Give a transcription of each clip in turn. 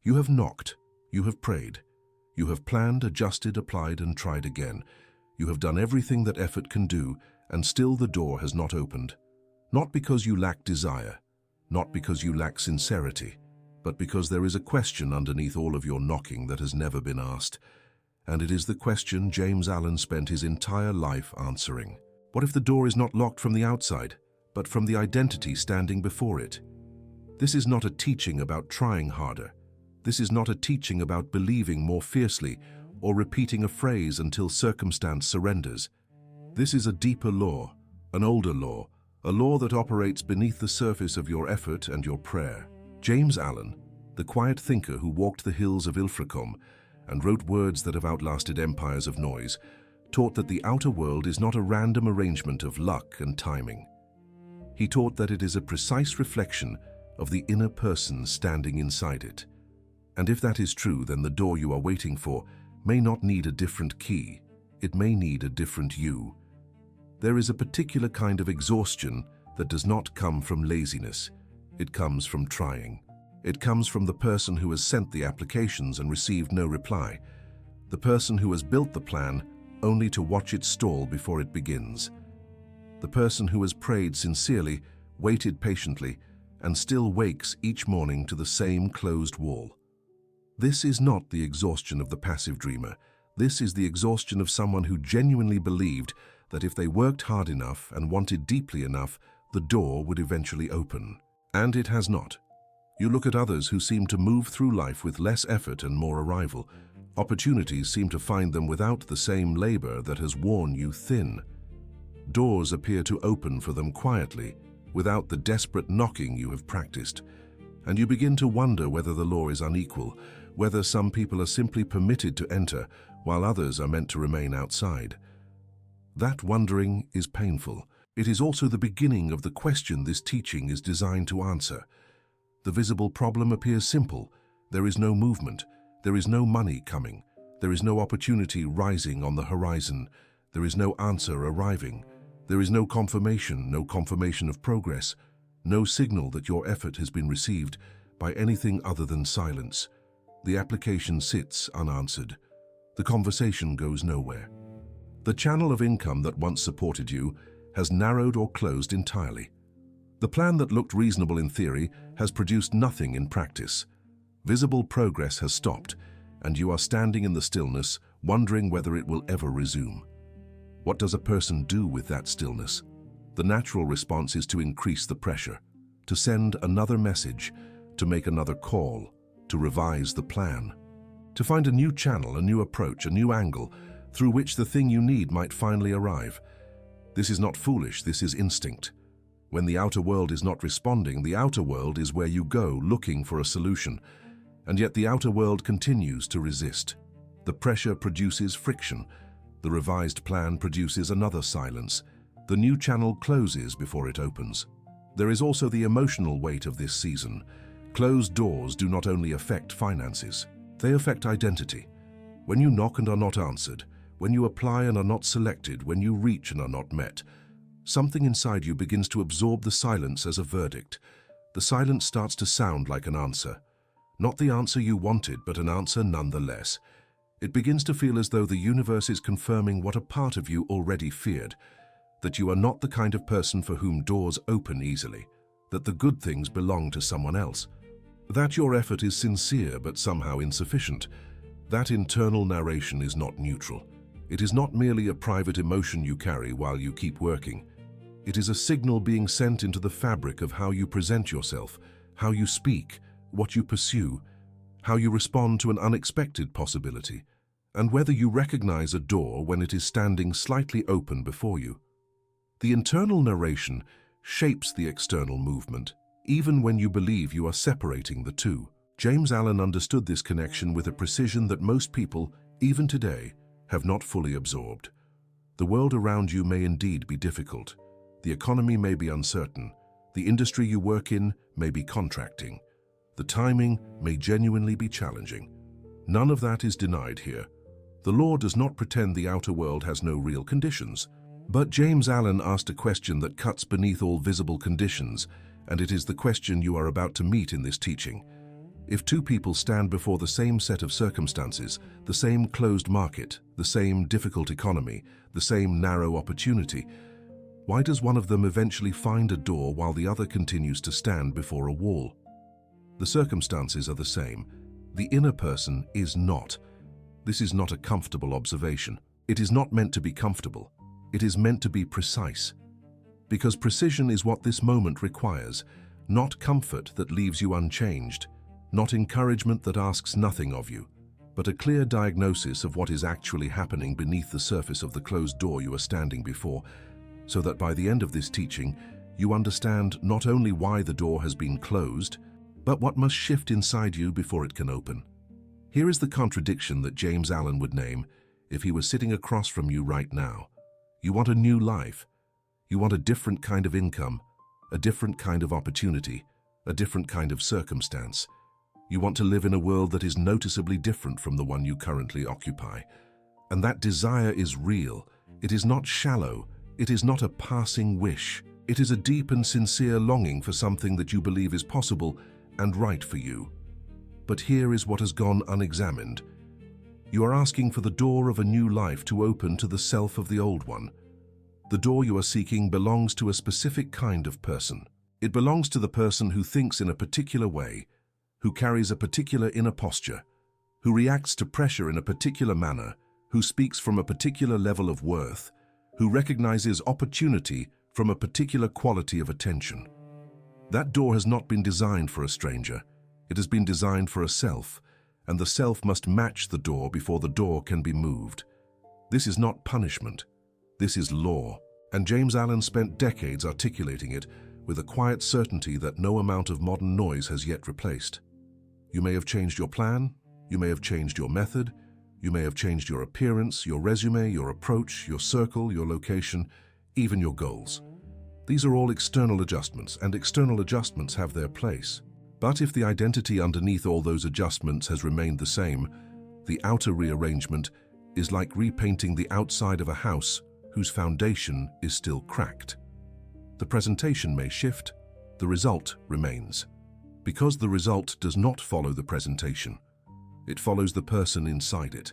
You have knocked, you have prayed, you have planned, adjusted, applied, and tried again. You have done everything that effort can do, and still the door has not opened. Not because you lack desire, not because you lack sincerity, but because there is a question underneath all of your knocking that has never been asked. And it is the question James Allen spent his entire life answering. What if the door is not locked from the outside, but from the identity standing before it? This is not a teaching about trying harder. This is not a teaching about believing more fiercely or repeating a phrase until circumstance surrenders. This is a deeper law, an older law, a law that operates beneath the surface of your effort and your prayer. James Allen, the quiet thinker who walked the hills of Ilfracombe and wrote words that have outlasted empires of noise, taught that the outer world is not a random arrangement of luck and timing. He taught that it is a precise reflection of the inner person standing inside it. And if that is true, then the door you are waiting for may not need a different key. It may need a different you. There is a particular kind of exhaustion that does not come from laziness. It comes from trying. It comes from the person who has sent the applications and received no reply. The person who has built the plan only to watch it stall before it begins. The person who has prayed sincerely, waited patiently, and still wakes each morning to the same closed wall. This is not the exhaustion of the passive dreamer. This is the exhaustion of someone who genuinely believed that if they worked hard enough and wanted deeply enough, the door would eventually open. And it has not. You look at others who seem to move through life with less effort and more arrival. Opportunities seem to find them without the same labor that has worn you thin. Doors appear to open for them quietly, without the desperate knocking you have practiced. And you begin to wonder whether the law is unequal, whether some people are simply permitted to enter while others are meant to remain outside. That wondering is painful. It is also the beginning of the question this teaching is designed to answer. The visible problem appears simple. There is no movement. There is no money coming. There is no opportunity rising on the horizon. There is no answer arriving. There is no confirmation of progress, no signal that your effort has been received by anything other than silence. The application sits unanswered. The conversation goes nowhere. The channel of income that once supported you has narrowed or closed entirely. The plan that looked reasonable in theory has produced nothing in practice. Visible progress has stopped, and you are standing in the stillness, wondering whether it will ever resume. What does a person do with that stillness? The natural response is to increase the pressure, to send another message, to make another call, to revise the plan, to find a new channel, a new approach, a new angle through which the thing you need might finally arrive. This is not foolish, this is instinct. When the outer world is not responding, the outer world is where you go looking for a solution, and yet the outer world continues to resist. The pressure produces friction. The revised plan produces another silence. The new channel closes before it opens. There is also the emotional weight of this season. Closed doors do not only affect finances, they affect identity. When you knock and are not answered, when you apply and are not selected, when you reach and are not met, something inside you begins to absorb the silence as a verdict. The silence starts to sound like an answer. Not the answer you wanted, but an answer nonetheless. It begins to feel as though the universe is confirming what a part of you already feared, that you are not the kind of person for whom doors open easily, that the good things belong to someone else, that your effort is sincere but somehow insufficient. That internal narration is not neutral. It is not merely a private emotion you carry while you keep working. It is a signal being sent into the fabric of how you present yourself, how you speak, what you pursue, how you respond to an unexpected possibility, and whether you recognize a door when it is standing slightly open before you. The internal narration shapes the external movement, even when you believe you are separating the two. James Allen understood this connection with a precision that most people, even today, have not fully absorbed. The world around you may indeed be difficult. The economy may be uncertain. The industry you work in may be contracting. The timing may genuinely be challenging. None of that is denied here. The law does not pretend the outer world has no real conditions. But James Allen asked a question that cuts beneath all visible conditions, and it is the question you are about to meet in this teaching. If two people stand before the same set of circumstances, the same closed market, the same difficult economy, the same narrow opportunity, why does one of them eventually find a door while the other continues to stand before a wall? The circumstances are the same. The inner person is not. This is not a comfortable observation. It is not meant to be comfortable. It is meant to be precise. Because precision is what this moment requires, not comfort that leaves you unchanged, not encouragement that asks nothing of you, but a clear diagnosis of what is actually happening beneath the surface of the closed door you are standing before, so that by the end of this teaching, you understand not only why the door has been closed, but what must shift inside you before it can open. Here is the contradiction that James Allen would name if he was sitting across from you right now. You want a new life. You want a different kind of income, a different kind of opportunity, a different kind of circumstance. You want to live in a world that is noticeably different from the one you currently occupy. And that desire is real. It is not shallow. It is not a passing wish. It is a deep and sincere longing for something that you believe is possible and right for you. But here is what has gone unexamined. You are asking for the door of a new life to open to the self of the old one. The door you are seeking belongs to a specific kind of person. It belongs to the person who thinks in a particular way, who carries a particular inner posture, who reacts to pressure in a particular manner, who speaks from a particular level of worth, who recognizes opportunity from a particular quality of attention. That door has not been designed for a stranger. It has been designed for a self, and the self must match the door before the door can be moved. This is not punishment. This is law, and James Allen spent decades articulating it with a quiet certainty that no amount of modern noise has yet replaced. You may have changed your plan, you may have changed your method, you may have changed your appearance, your resume, your approach, your circle, your location, even your goals. These are all external adjustments, and external adjustments have their place. But if the identity underneath all those adjustments has remained the same, the outer rearrangement is like repainting the outside of a house whose foundation is still cracked. The presentation may shift, the result remains. Because the result does not follow the presentation. It follows the person inside it.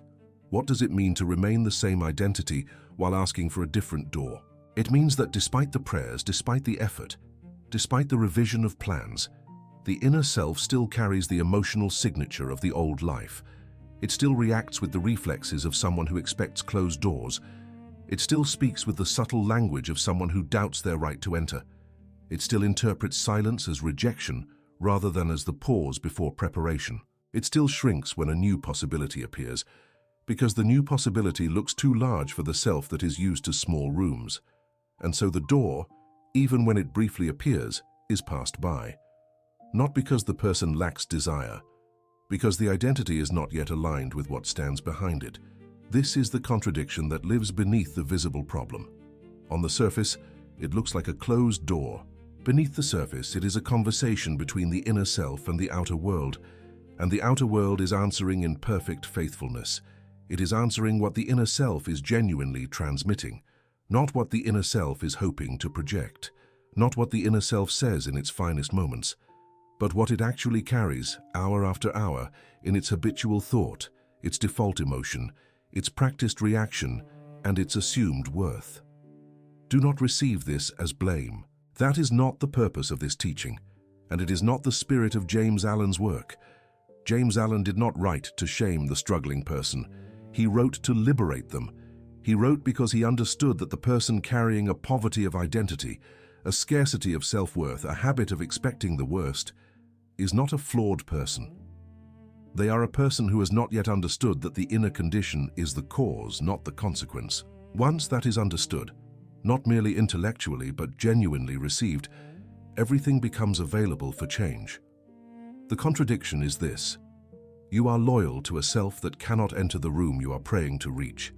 What does it mean to remain the same identity while asking for a different door? It means that despite the prayers, despite the effort, despite the revision of plans, the inner self still carries the emotional signature of the old life. It still reacts with the reflexes of someone who expects closed doors. It still speaks with the subtle language of someone who doubts their right to enter. It still interprets silence as rejection rather than as the pause before preparation. It still shrinks when a new possibility appears, because the new possibility looks too large for the self that is used to small rooms. And so the door, even when it briefly appears, is passed by. Not because the person lacks desire, because the identity is not yet aligned with what stands behind it. This is the contradiction that lives beneath the visible problem. On the surface, it looks like a closed door. Beneath the surface, it is a conversation between the inner self and the outer world, and the outer world is answering in perfect faithfulness. It is answering what the inner self is genuinely transmitting, not what the inner self is hoping to project, not what the inner self says in its finest moments, but what it actually carries, hour after hour, in its habitual thought, its default emotion, its practiced reaction, and its assumed worth. Do not receive this as blame. That is not the purpose of this teaching, and it is not the spirit of James Allen's work. James Allen did not write to shame the struggling person. He wrote to liberate them. He wrote because he understood that the person carrying a poverty of identity, a scarcity of self-worth, a habit of expecting the worst, is not a flawed person. They are a person who has not yet understood that the inner condition is the cause, not the consequence. Once that is understood, not merely intellectually but genuinely received, everything becomes available for change. The contradiction is this: you are loyal to a self that cannot enter the room you are praying to reach.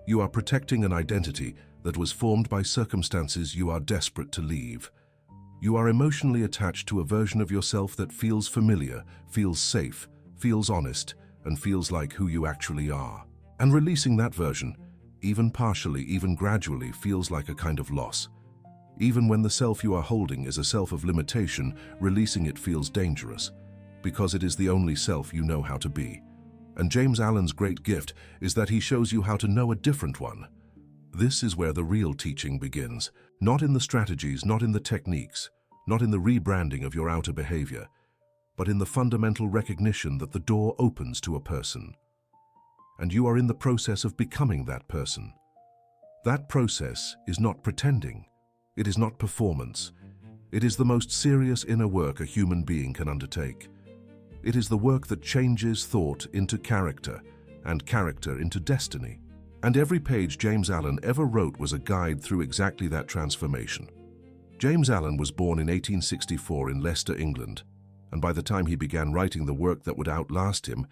You are protecting an identity that was formed by circumstances you are desperate to leave. You are emotionally attached to a version of yourself that feels familiar, feels safe, feels honest, and feels like who you actually are. And releasing that version, even partially, even gradually, feels like a kind of loss. Even when the self you are holding is a self of limitation, releasing it feels dangerous. because it is the only self you know how to be. And James Allen's great gift is that he shows you how to know a different one. This is where the real teaching begins, not in the strategies, not in the techniques, not in the rebranding of your outer behavior, but in the fundamental recognition that the door opens to a person. And you are in the process of becoming that person. That process is not pretending. It is not performance. It is the most serious inner work a human being can undertake. It is the work that changes thought into character and character into destiny. And every page James Allen ever wrote was a guide through exactly that transformation. James Allen was born in 1864 in Leicester, England, and by the time he began writing the work that would outlast him,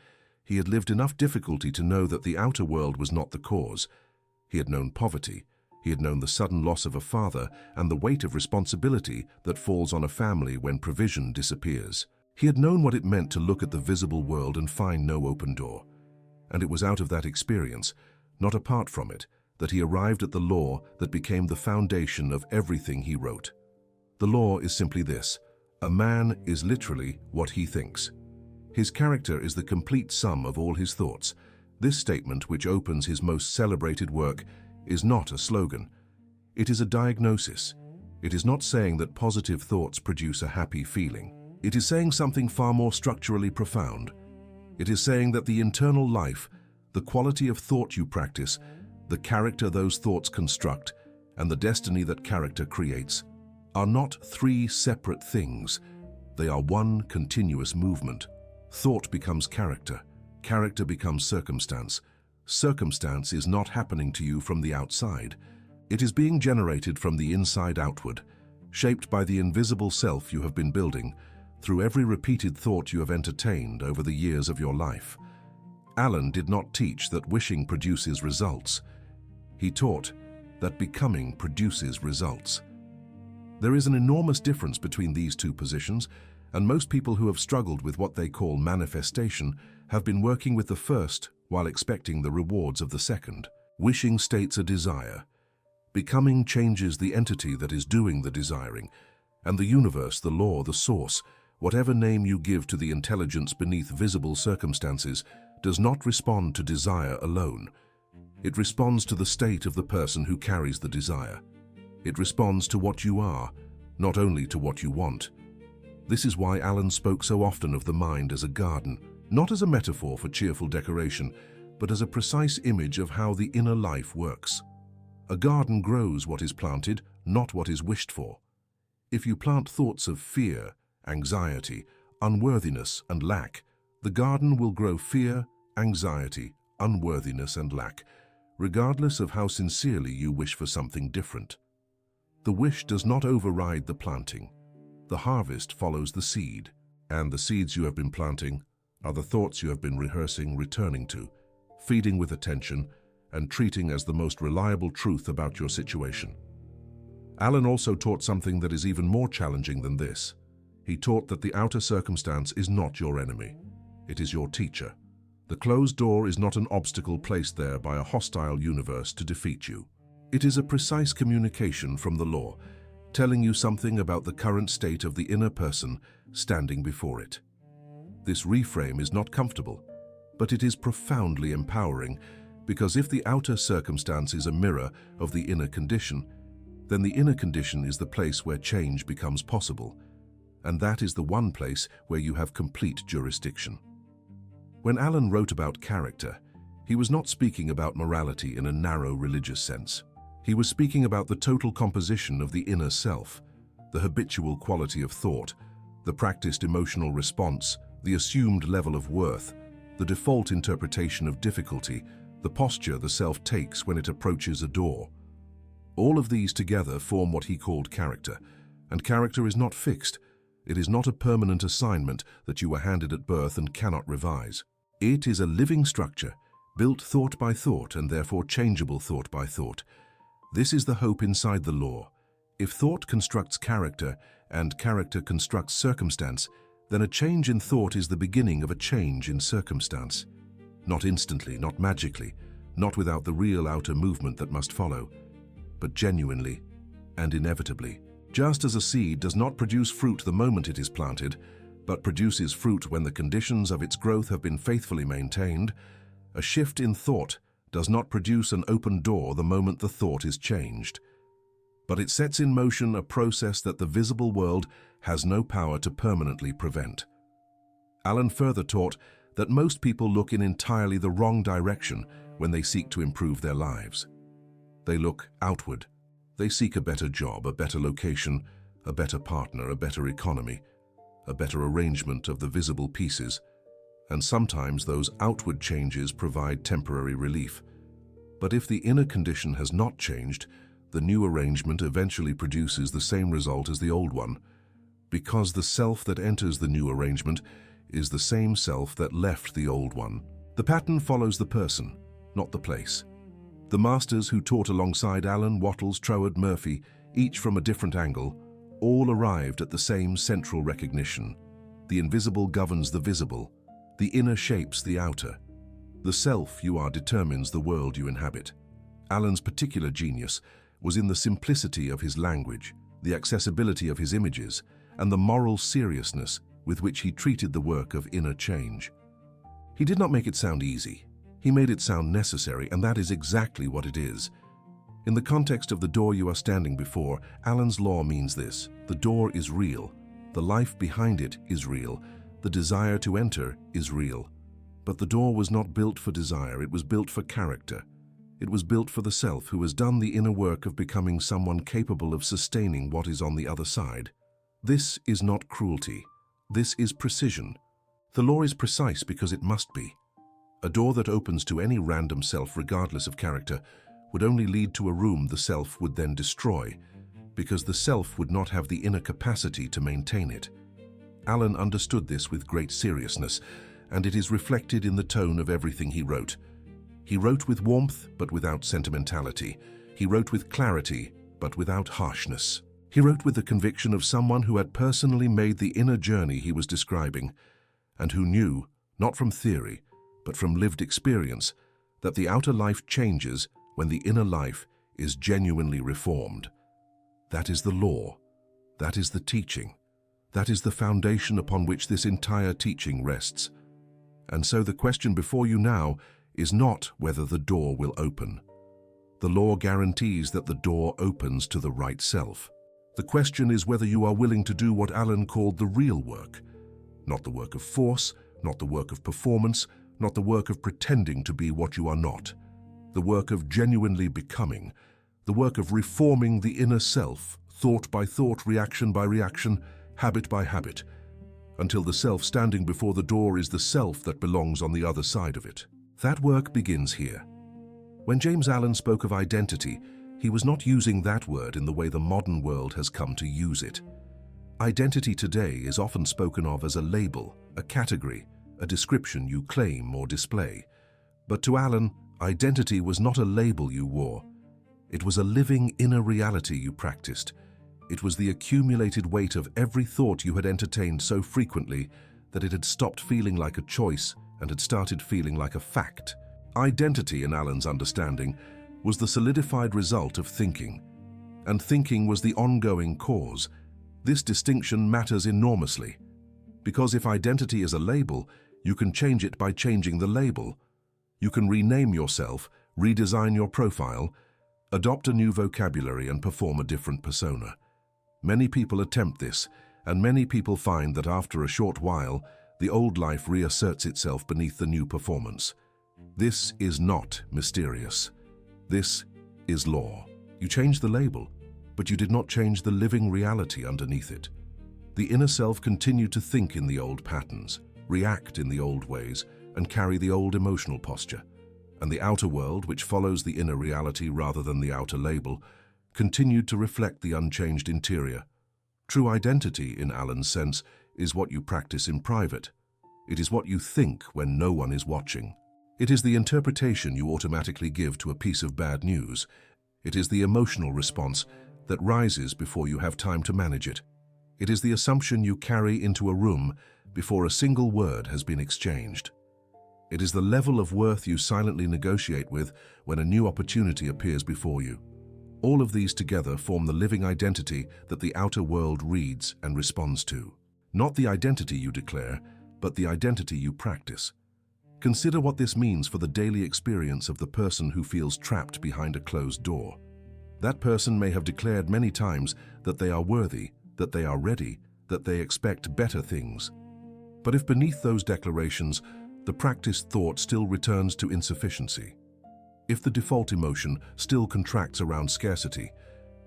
he had lived enough difficulty to know that the outer world was not the cause. He had known poverty, he had known the sudden loss of a father and the weight of responsibility that falls on a family when provision disappears. He had known what it meant to look at the visible world and find no open door. And it was out of that experience, not apart from it, that he arrived at the law that became the foundation of everything he wrote. The law is simply this: a man is literally what he thinks. His character is the complete sum of all his thoughts. This statement, which opens his most celebrated work, is not a slogan. It is a diagnosis. It is not saying that positive thoughts produce a happy feeling. It is saying something far more structurally profound. It is saying that the internal life, the quality of thought you practice, the character those thoughts construct, and the destiny that character creates, are not three separate things. They are one continuous movement. Thought becomes character. Character becomes circumstance. Circumstance is not happening to you from the outside. It is being generated from the inside outward, shaped by the invisible self you have been building through every repeated thought you have entertained over the years of your life. Allen did not teach that wishing produces results. He taught that becoming produces results. There is an enormous difference between these two positions, and most people who have struggled with what they call manifestation have been working with the first while expecting the rewards of the second. Wishing states a desire. Becoming changes the entity that is doing the desiring, and the universe, the law, the source, whatever name you give to the intelligence beneath visible circumstances, does not respond to desire alone. It responds to the state of the person who carries the desire. It responds to what you are, not only to what you want. This is why Allen spoke so often of the mind as a garden, not as a metaphor for cheerful decoration, but as a precise image of how the inner life works. A garden grows what is planted, not what is wished for. If you plant thoughts of fear, anxiety, unworthiness, and lack, the garden will grow fear, anxiety, unworthiness, and lack, regardless of how sincerely you wish for something different. The wish does not override the planting. The harvest follows the seed, and the seeds you have been planting are the thoughts you have been rehearsing returning to, feeding with attention, and treating as the most reliable truth about your situation. Allen also taught something that is even more challenging than this. He taught that the outer circumstance is not your enemy. It is your teacher. The closed door is not an obstacle placed there by a hostile universe to defeat you. It is a precise communication from the law, telling you something about the current state of the inner person standing before it. This reframe is not comfortable, but it is profoundly empowering, because if the outer circumstance is a mirror of the inner condition, then the inner condition is the place where change becomes possible, and that is the one place where you have complete jurisdiction. When Allen wrote about character, he was not speaking about morality in a narrow religious sense. He was speaking about the total composition of the inner self, the habitual quality of thought, the practiced emotional response, the assumed level of worth, the default interpretation of difficulty, the posture the self takes when it approaches a door. All of these together form what he called character, and character is not fixed. It is not a permanent assignment that you were handed at birth and cannot revise. It is a living structure, built thought by thought and therefore changeable thought by thought. This is the hope inside the law. If thought constructs character and character constructs circumstance, then a change in thought is the beginning of a change in circumstance. Not instantly, not magically, not without the real outer movement that must follow, but genuinely and inevitably. Just as a seed does not produce fruit the moment it is planted, but produces fruit when the conditions of its growth have been faithfully maintained, a shift in thought does not produce an open door the moment the thought is changed, but it sets in motion a process that the visible world has no power to permanently prevent. Alan further taught that most people look in entirely the wrong direction when they seek to improve their lives. They look outward. They seek a better job, a better location, a better partner, a better economy, a better arrangement of the visible pieces, and sometimes those outward changes provide temporary relief. But if the inner condition has not changed, the new arrangement eventually produces the same result as the old one, because the self that enters the new arrangement is the same self that left the old one. The pattern follows the person, not the place. The masters who taught alongside Alan, Wattles, Troward, Murphy, each from a different angle, all arrived at the same central recognition. The invisible governs the visible. The inner shapes the outer. The self you are determines the world you inhabit. Alan's particular genius was in the simplicity of his language, the accessibility of his images, and the moral seriousness with which he treated the work of inner change. He did not make it sound easy. He made it sound necessary, and that is exactly what it is. In the context of the door you are standing before, Alan's law means this: the door is real, the life behind it is real, the desire to enter is real. But the door was not built for desire, it was built for character. It was built for the self who has done the inner work of becoming someone capable of sustaining what is on the other side. This is not cruelty. This is precision. The law is precise because it must be. A door that opens to any random self, regardless of character, would only lead to a room the self would then destroy, because the self would not have the inner capacity to maintain it. Alan understood this with great seriousness, and it is reflected in the tone of everything he wrote. He wrote with warmth, but without sentimentality. He wrote with clarity, but without harshness. He wrote with the conviction of someone who had personally made the inner journey he was describing, and who knew, not from theory, but from lived experience, that the outer life changes when the inner life is genuinely reformed. That is the law. That is the teaching. That is the foundation upon which this entire teaching rests. And so the question before you now is not whether the door will open. The law guarantees that the door opens to the right self. The question is whether you are willing to do what Alan called the real work. Not the work of force, not the work of performance, not the work of pretending to be what you are not. The work of genuinely becoming. The work of reforming the inner self, thought by thought, reaction by reaction, habit by habit, until the self standing before the door is the self that belongs on the other side of it. That work begins here. When James Allen spoke of identity, he was not using that word in the way the modern world has come to use it. Identity today is often spoken of as a label, a category, a description you claim or display. But to Alan, identity was not a label you wore. It was a living inner reality you practiced. It was the accumulated weight of every thought you had entertained so frequently that it had stopped feeling like a choice and had started feeling like a fact. Identity, in Alan's understanding, was the solidified result of thinking, and thinking was the ongoing cause. This distinction matters enormously, because if identity is a label, you can change it by changing the label. You can rename yourself, redesign your profile, adopt a new vocabulary and perform a different persona. Many people attempt this, and many people find that after a short while, the old life reasserts itself beneath the new performance. This is not mysterious. This is law. You changed the label, but you did not change the living reality underneath it. The inner self continued to think in the old patterns, react in the old ways, and carry the old emotional posture. And the outer world, which follows the inner reality rather than the outer label, continued to reflect the unchanged interior. True identity, in Alan's sense, is what you practice in private. It is what you think when no one is watching. It is the interpretation you automatically give to a piece of bad news. It is the emotional response that rises before you have time to manage it. It is the assumption you carry into a room before a single word has been exchanged. It is the level of worth you silently negotiate with when a new opportunity appears before you. All of these together form the living identity that the outer world reads and responds to. Not the identity you declare, but the identity you practice. Consider what this means for the daily experience of the person who feels trapped behind a closed door. That person may have declared many times that they are worthy, that they are ready, that they expect better things. But if beneath those declarations, the practiced thought still returns to insufficiency, if the default emotion still contracts around scarcity,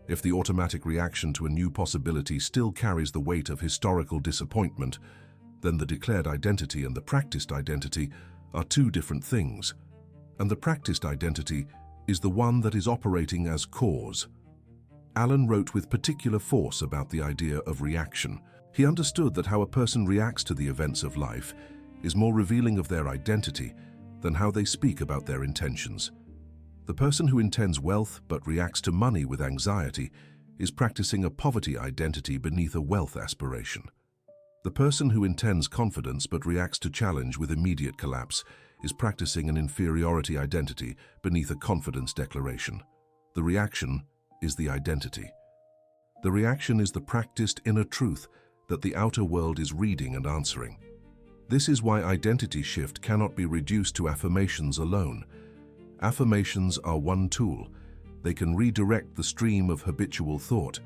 if the automatic reaction to a new possibility still carries the weight of historical disappointment, then the declared identity and the practiced identity are two different things, and the practiced identity is the one that is operating as cause. Alan wrote with particular force about the idea of reaction. He understood that how a person reacts to the events of life is more revealing of their identity than how they speak about their intentions. The person who intends wealth but reacts to money with anxiety is practicing a poverty identity beneath a wealth aspiration. The person who intends confidence but reacts to challenge with immediate collapse is practicing an inferiority identity beneath a confidence declaration. The reaction is the identity. The reaction is the practiced inner truth that the outer world is reading and answering. This is why identity shift cannot be reduced to affirmations alone. Affirmations are one tool. They can redirect the stream of habitual thought,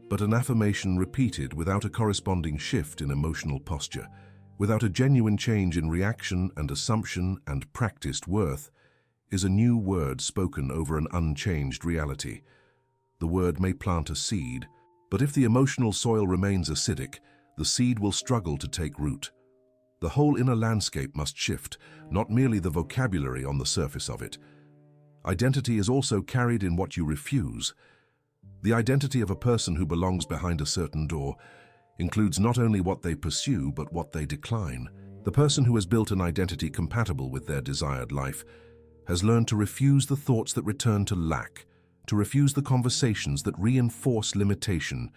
but an affirmation repeated without a corresponding shift in emotional posture, without a genuine change in reaction and assumption and practiced worth, is a new word spoken over an unchanged reality. The word may plant a seed, but if the emotional soil remains acidic, the seed will struggle to take root. The whole inner landscape must shift, not merely the vocabulary on the surface of it. Identity is also carried in what you refuse. The identity of a person who belongs behind a certain door includes not only what they pursue, but what they decline. The person who has built an identity compatible with their desired life has learned to refuse the thoughts that return to lack, to refuse the conversations that reinforce limitation,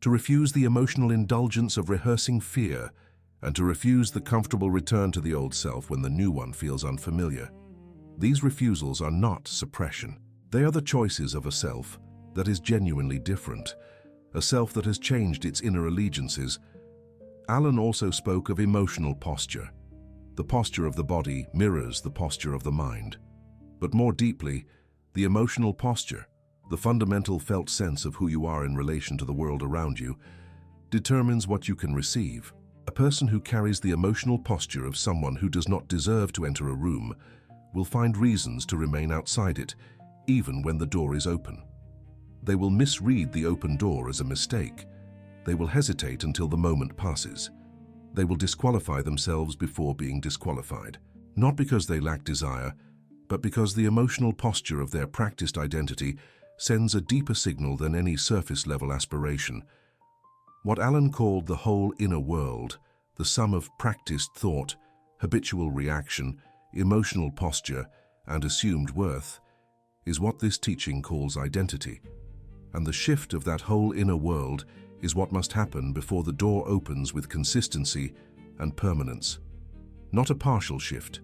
to refuse the emotional indulgence of rehearsing fear, and to refuse the comfortable return to the old self when the new one feels unfamiliar. These refusals are not suppression. They are the choices of a self that is genuinely different, a self that has changed its inner allegiances. Alan also spoke of emotional posture. The posture of the body mirrors the posture of the mind. But more deeply, the emotional posture, the fundamental felt sense of who you are in relation to the world around you, determines what you can receive. A person who carries the emotional posture of someone who does not deserve to enter a room will find reasons to remain outside it, even when the door is open. They will misread the open door as a mistake. They will hesitate until the moment passes. They will disqualify themselves before being disqualified, not because they lack desire, but because the emotional posture of their practiced identity sends a deeper signal than any surface-level aspiration. What Alan called the whole inner world, the sum of practiced thought, habitual reaction, emotional posture, and assumed worth, is what this teaching calls identity. And the shift of that whole inner world is what must happen before the door opens with consistency and permanence. Not a partial shift,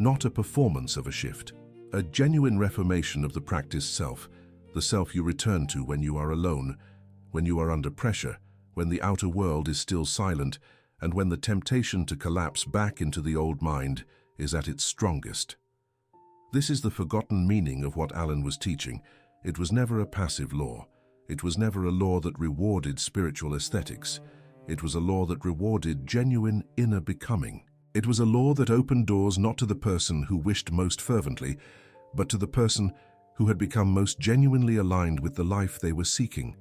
not a performance of a shift, a genuine reformation of the practiced self, the self you return to when you are alone, when you are under pressure, when the outer world is still silent, and when the temptation to collapse back into the old mind is at its strongest. This is the forgotten meaning of what Alan was teaching. It was never a passive law. It was never a law that rewarded spiritual aesthetics. It was a law that rewarded genuine inner becoming. It was a law that opened doors not to the person who wished most fervently, but to the person who had become most genuinely aligned with the life they were seeking.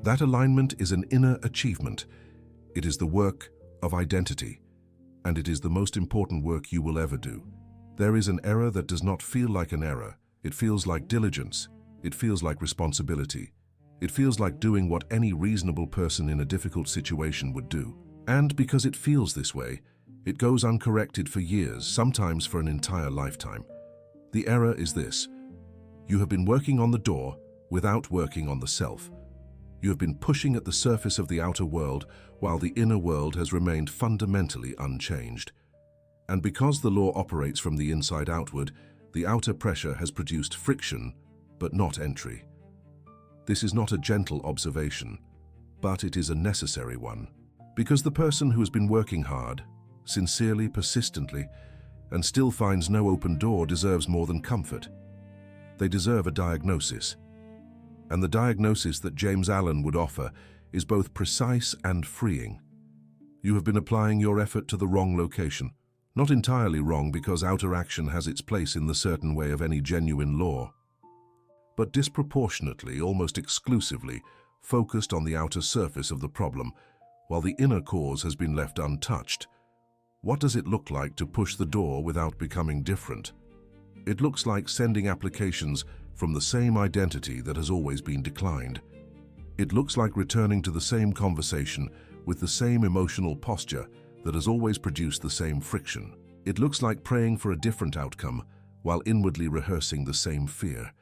That alignment is an inner achievement. It is the work of identity, and it is the most important work you will ever do. There is an error that does not feel like an error. It feels like diligence. It feels like responsibility. It feels like doing what any reasonable person in a difficult situation would do. And because it feels this way, it goes uncorrected for years, sometimes for an entire lifetime. The error is this: you have been working on the door without working on the self. You have been pushing at the surface of the outer world while the inner world has remained fundamentally unchanged. And because the law operates from the inside outward, the outer pressure has produced friction, but not entry. This is not a gentle observation, but it is a necessary one. Because the person who has been working hard, sincerely, persistently, and still finds no open door deserves more than comfort. They deserve a diagnosis. And the diagnosis that James Allen would offer is both precise and freeing. You have been applying your effort to the wrong location. Not entirely wrong, because outer action has its place in the certain way of any genuine law, but disproportionately, almost exclusively, focused on the outer surface of the problem, while the inner cause has been left untouched. What does it look like to push the door without becoming different? It looks like sending applications from the same identity that has always been declined. It looks like returning to the same conversation with the same emotional posture that has always produced the same friction. It looks like praying for a different outcome while inwardly rehearsing the same fear.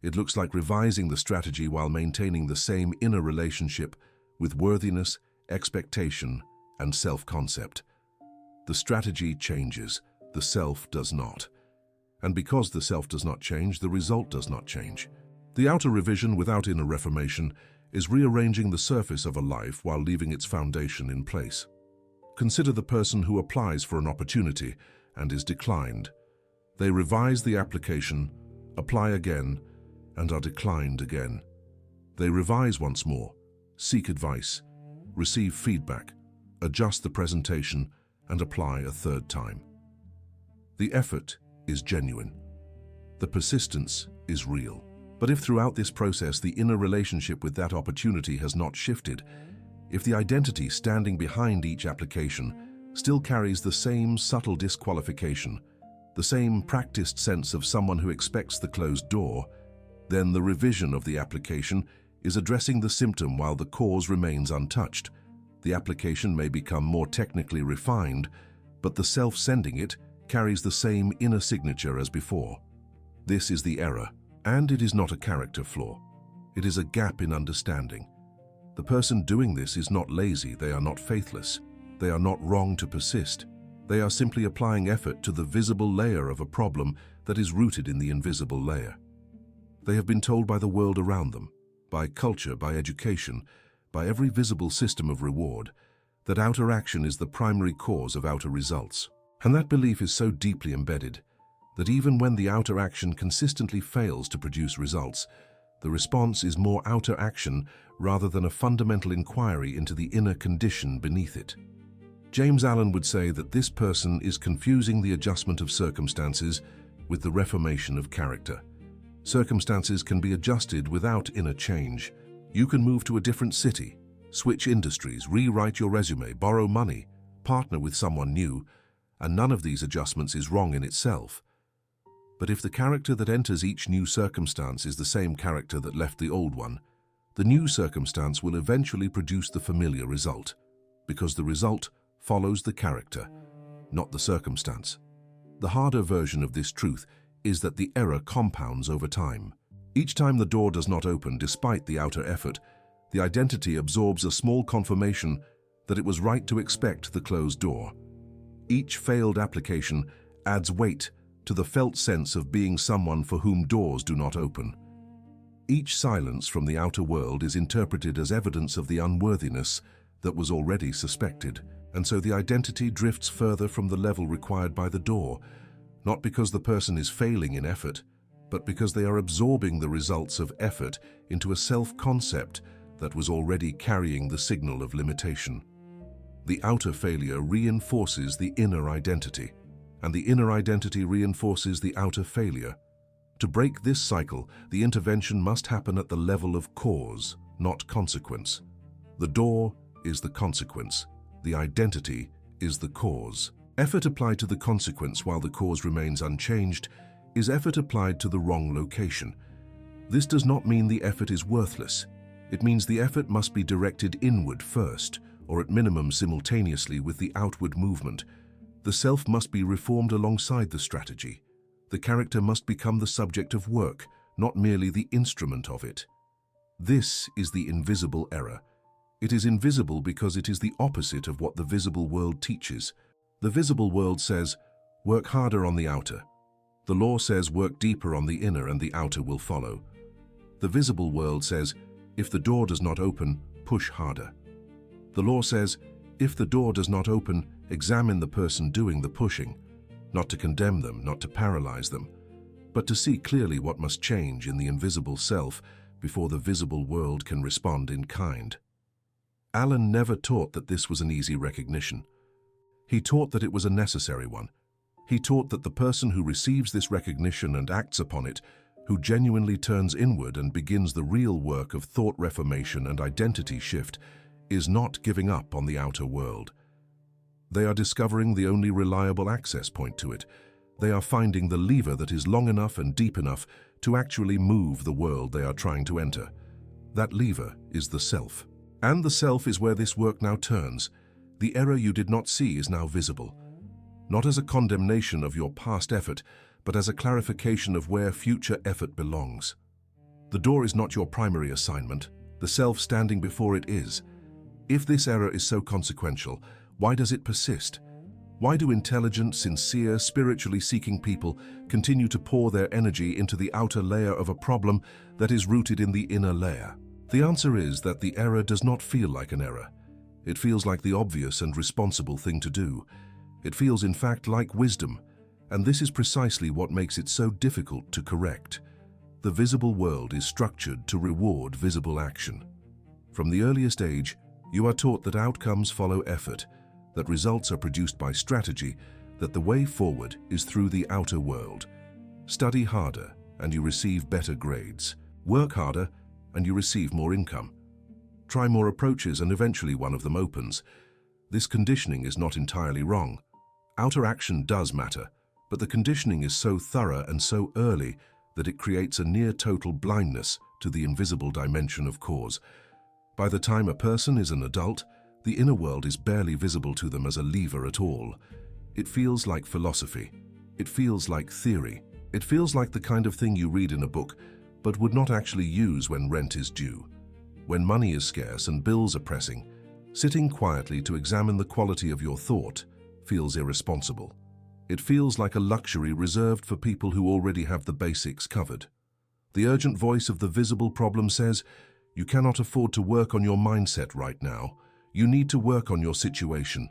It looks like revising the strategy while maintaining the same inner relationship with worthiness, expectation, and self-concept. The strategy changes, the self does not. And because the self does not change, the result does not change. The outer revision without inner reformation is rearranging the surface of a life while leaving its foundation in place. Consider the person who applies for an opportunity and is declined. They revise the application, apply again, and are declined again. They revise once more, seek advice, receive feedback, adjust the presentation, and apply a third time. The effort is genuine. The persistence is real. But if throughout this process the inner relationship with that opportunity has not shifted, if the identity standing behind each application still carries the same subtle disqualification, the same practiced sense of someone who expects the closed door, then the revision of the application is addressing the symptom while the cause remains untouched. The application may become more technically refined, but the self sending it carries the same inner signature as before. This is the error, and it is not a character flaw. It is a gap in understanding. The person doing this is not lazy, they are not faithless, they are not wrong to persist. They are simply applying effort to the visible layer of a problem that is rooted in the invisible layer. They have been told by the world around them, by culture, by education, by every visible system of reward, that outer action is the primary cause of outer results. And that belief is so deeply embedded that even when the outer action consistently fails to produce results, the response is more outer action rather than a fundamental inquiry into the inner condition beneath it. James Allen would say that this person is confusing the adjustment of circumstances with the reformation of character. Circumstances can be adjusted without inner change. You can move to a different city, switch industries, rewrite your resume, borrow money, partner with someone new, and none of these adjustments is wrong in itself. But if the character that enters each new circumstance is the same character that left the old one, the new circumstance will eventually produce the familiar result, because the result follows the character, not the circumstance. The harder version of this truth is that the error compounds over time. Each time the door does not open despite the outer effort, the identity absorbs a small confirmation that it was right to expect the closed door. Each failed application adds weight to the felt sense of being someone for whom doors do not open. Each silence from the outer world is interpreted as evidence of the unworthiness that was already suspected, and so the identity drifts further from the level required by the door, not because the person is failing in effort, but because they are absorbing the results of effort into a self-concept that was already carrying the signal of limitation. The outer failure reinforces the inner identity, and the inner identity reinforces the outer failure. To break this cycle, the intervention must happen at the level of cause, not consequence. The door is the consequence. The identity is the cause. Effort applied to the consequence while the cause remains unchanged is effort applied to the wrong location. This does not mean the effort is worthless. It means the effort must be directed inward first, or at minimum simultaneously with the outward movement. The self must be reformed alongside the strategy. The character must become the subject of work, not merely the instrument of it. This is the invisible error. It is invisible because it is the opposite of what the visible world teaches. The visible world says, work harder on the outer. The law says work deeper on the inner and the outer will follow. The visible world says, if the door does not open, push harder. The law says, If the door does not open, examine the person doing the pushing, not to condemn them, not to paralyze them, but to see clearly what must change in the invisible self before the visible world can respond in kind. Alan never taught that this was an easy recognition. He taught that it was a necessary one. He taught that the person who receives this recognition and acts upon it, who genuinely turns inward and begins the real work of thought reformation and identity shift, is not giving up on the outer world. They are discovering the only reliable access point to it. They are finding the lever that is long enough and deep enough to actually move the world they are trying to enter. That lever is the self. And the self is where this work now turns. The error you did not see is now visible. Not as a condemnation of your past effort, but as a clarification of where future effort belongs. The door is not your primary assignment. The self standing before it is. If this error is so consequential, why does it persist? Why do intelligent, sincere, spiritually seeking people continue to pour their energy into the outer layer of a problem that is rooted in the inner layer? The answer is that the error does not feel like an error. It feels like the obvious and responsible thing to do. It feels, in fact, like wisdom, and this is precisely what makes it so difficult to correct. The visible world is structured to reward visible action. From the earliest age, you are taught that outcomes follow effort, that results are produced by strategy, that the way forward is through the outer world. Study harder, and you receive better grades. Work harder, and you receive more income. Try more approaches, and eventually one of them opens. This conditioning is not entirely wrong. Outer action does matter, but the conditioning is so thorough and so early that it creates a near-total blindness to the invisible dimension of cause. By the time a person is an adult, the inner world is barely visible to them as a lever at all. It feels like philosophy. It feels like theory. It feels like the kind of thing you read in a book, but would not actually use when rent is due. When money is scarce and bills are pressing, sitting quietly to examine the quality of your thought feels irresponsible. It feels like a luxury reserved for people who already have the basics covered. The urgent voice of the visible problem says, you cannot afford to work on your mindset right now. You need to work on your situation.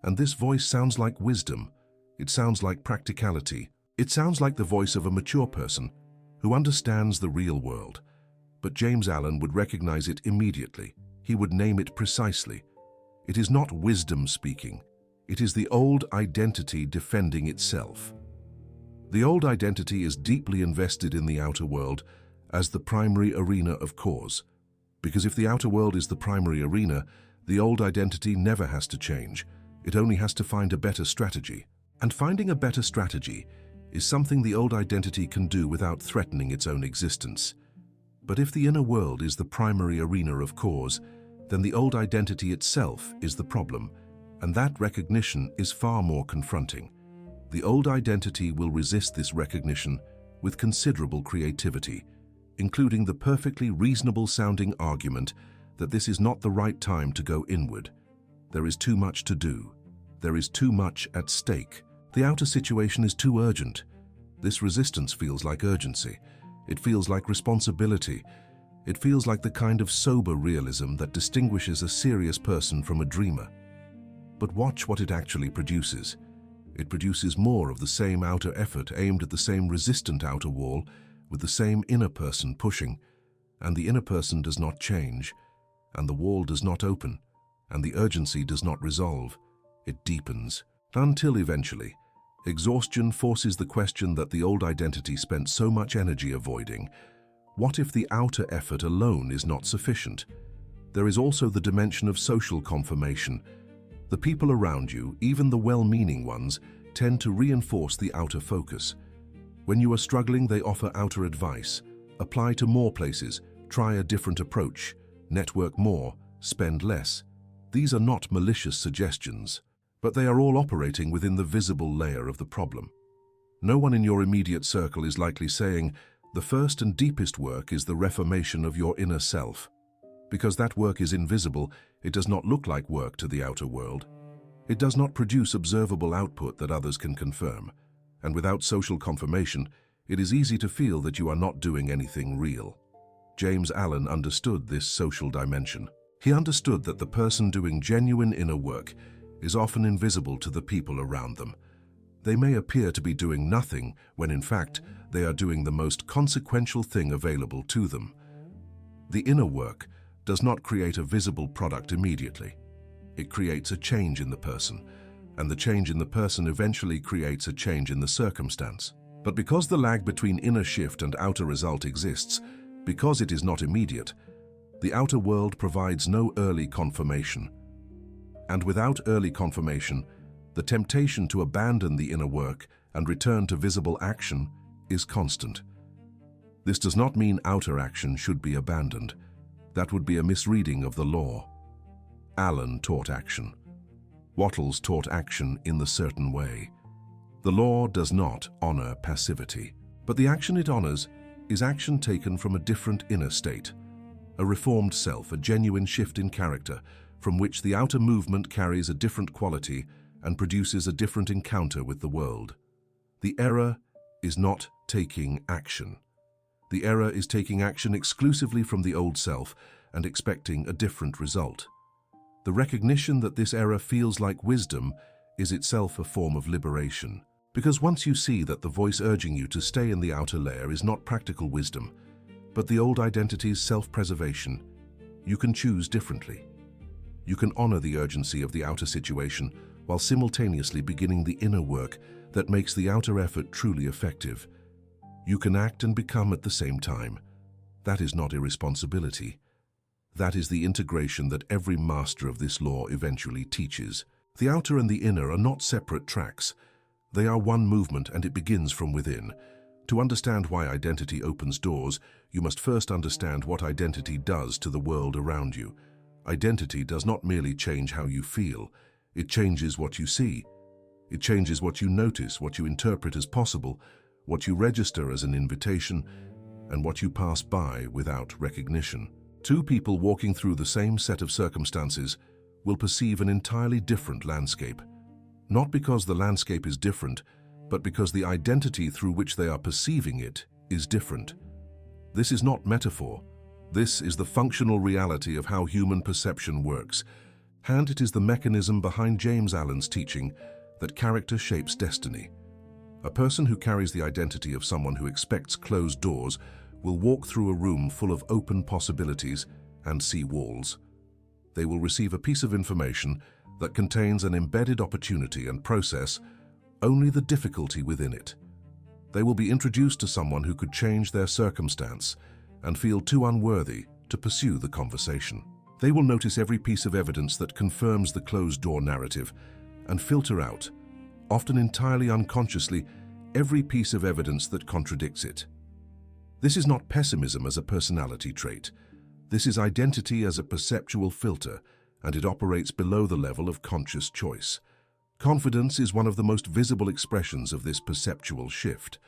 And this voice sounds like wisdom. It sounds like practicality. It sounds like the voice of a mature person who understands the real world. But James Allen would recognize it immediately. He would name it precisely. It is not wisdom speaking. It is the old identity defending itself. The old identity is deeply invested in the outer world as the primary arena of cause. Because if the outer world is the primary arena, the old identity never has to change. It only has to find a better strategy. And finding a better strategy is something the old identity can do without threatening its own existence. But if the inner world is the primary arena of cause, then the old identity itself is the problem, and that recognition is far more confronting. The old identity will resist this recognition with considerable creativity, including the perfectly reasonable-sounding argument that this is not the right time to go inward. There is too much to do. There is too much at stake. The outer situation is too urgent. This resistance feels like urgency. It feels like responsibility. It feels like the kind of sober realism that distinguishes a serious person from a dreamer. But watch what it actually produces. It produces more of the same outer effort aimed at the same resistant outer wall, with the same inner person pushing, and the inner person does not change, and the wall does not open, and the urgency does not resolve. It deepens, until eventually, exhaustion forces the question that the old identity spent so much energy avoiding. What if the outer effort alone is not sufficient? There is also the dimension of social confirmation. The people around you, even the well-meaning ones, tend to reinforce the outer focus. When you are struggling, they offer outer advice. Apply to more places, try a different approach, network more, spend less. These are not malicious suggestions, but they are all operating within the visible layer of the problem. No one in your immediate circle is likely saying, the first and deepest work is the reformation of your inner self. Because that work is invisible, it does not look like work to the outer world. It does not produce observable output that others can confirm. And without social confirmation, it is easy to feel that you are not doing anything real. James Allen understood this social dimension. He understood that the person doing genuine inner work is often invisible to the people around them. They may appear to be doing nothing when in fact they are doing the most consequential thing available to them. The inner work does not create a visible product immediately. It creates a change in the person, and the change in the person eventually creates a change in the circumstance. But because the lag between inner shift and outer result exists, because it is not immediate, the outer world provides no early confirmation. And without early confirmation, the temptation to abandon the inner work and return to visible action is constant. This does not mean outer action should be abandoned. That would be a misreading of the law. Allen taught action. Wattles taught action in the certain way. The law does not honor passivity, but the action it honors is action taken from a different inner state, a reformed self, a genuine shift in character, from which the outer movement carries a different quality and produces a different encounter with the world. The error is not taking action. The error is taking action exclusively from the old self and expecting a different result. The recognition that this error feels like wisdom is itself a form of liberation. Because once you see that the voice urging you to stay in the outer layer is not practical wisdom, but the old identity's self-preservation, you can choose differently. You can honor the urgency of the outer situation while simultaneously beginning the inner work that makes the outer effort truly effective. You can act and become at the same time. That is not irresponsibility. That is the integration that every master of this law eventually teaches. The outer and the inner are not separate tracks. They are one movement, and it begins from within. To understand why identity opens doors, you must first understand what identity does to the world around you. Identity does not merely change how you feel. It changes what you see. It changes what you notice, what you interpret as possible, what you register as an invitation, and what you pass by without recognition. Two people walking through the same set of circumstances will perceive an entirely different landscape. Not because the landscape is different, but because the identity through which they are perceiving it is different. This is not metaphor. This is the functional reality of how human perception works, and it is the mechanism behind James Allen's teaching that character shapes destiny. A person who carries the identity of someone who expects closed doors will walk through a room full of open possibilities and see walls. They will receive a piece of information that contains an embedded opportunity and process only the difficulty within it. They will be introduced to someone who could change their circumstance and feel too unworthy to pursue the conversation. They will notice every piece of evidence that confirms the closed-door narrative and filter out, often entirely unconsciously, every piece of evidence that contradicts it. This is not pessimism as a personality trait. This is identity as a perceptual filter, and it operates below the level of conscious choice. Confidence is one of the most visible expressions of this perceptual shift.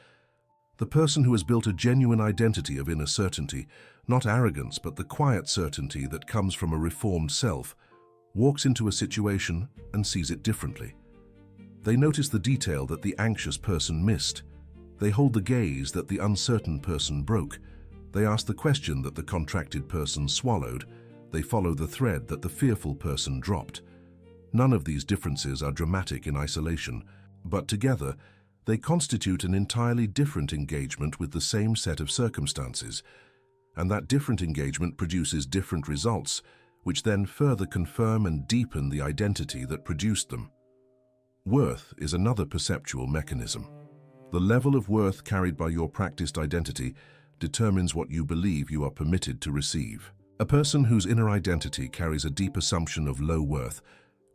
The person who has built a genuine identity of inner certainty, not arrogance but the quiet certainty that comes from a reformed self, walks into a situation and sees it differently. They notice the detail that the anxious person missed. They hold the gaze that the uncertain person broke. They ask the question that the contracted person swallowed. They follow the thread that the fearful person dropped. None of these differences are dramatic in isolation, but together they constitute an entirely different engagement with the same set of circumstances. And that different engagement produces different results, which then further confirm and deepen the identity that produced them. Worth is another perceptual mechanism. The level of worth carried by your practiced identity determines what you believe you are permitted to receive. A person whose inner identity carries a deep assumption of low worth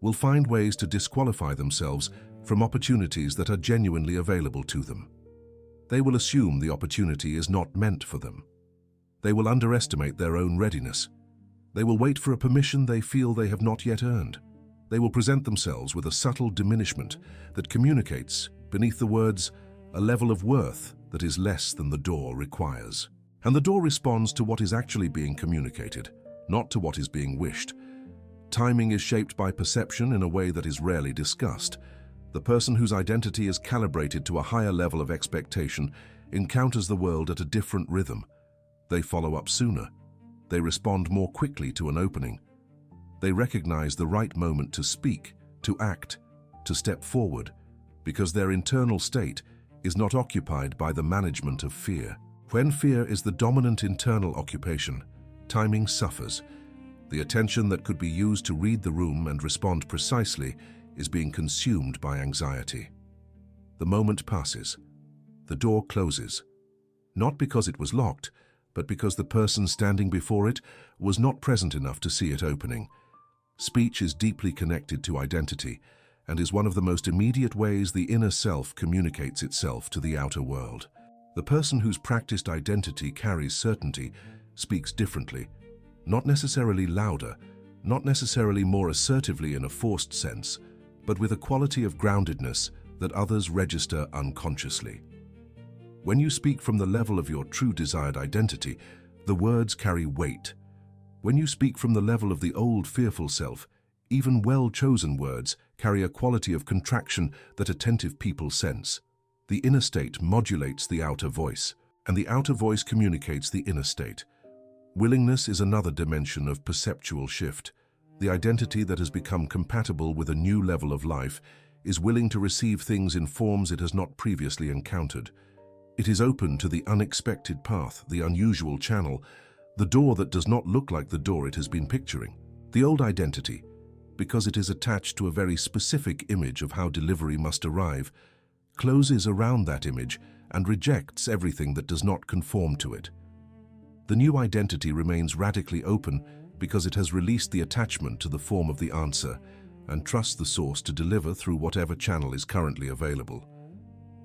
will find ways to disqualify themselves from opportunities that are genuinely available to them. They will assume the opportunity is not meant for them. They will underestimate their own readiness. They will wait for a permission they feel they have not yet earned. They will present themselves with a subtle diminishment that communicates, beneath the words, a level of worth that is less than the door requires. And the door responds to what is actually being communicated, not to what is being wished. Timing is shaped by perception in a way that is rarely discussed. The person whose identity is calibrated to a higher level of expectation encounters the world at a different rhythm. They follow up sooner. They respond more quickly to an opening. They recognize the right moment to speak, to act, to step forward, because their internal state is not occupied by the management of fear. When fear is the dominant internal occupation, timing suffers. The attention that could be used to read the room and respond precisely is being consumed by anxiety. The moment passes. The door closes. Not because it was locked, but because the person standing before it was not present enough to see it opening. Speech is deeply connected to identity and is one of the most immediate ways the inner self communicates itself to the outer world. The person whose practiced identity carries certainty speaks differently, not necessarily louder, not necessarily more assertively in a forced sense, but with a quality of groundedness that others register unconsciously. When you speak from the level of your true desired identity, the words carry weight. When you speak from the level of the old fearful self, even well-chosen words carry a quality of contraction that attentive people sense. The inner state modulates the outer voice, and the outer voice communicates the inner state. Willingness is another dimension of perceptual shift. The identity that has become compatible with a new level of life is willing to receive things in forms it has not previously encountered. It is open to the unexpected path, the unusual channel, the door that does not look like the door it has been picturing. The old identity, because it is attached to a very specific image of how delivery must arrive, closes around that image and rejects everything that does not conform to it. The new identity remains radically open because it has released the attachment to the form of the answer and trusts the source to deliver through whatever channel is currently available.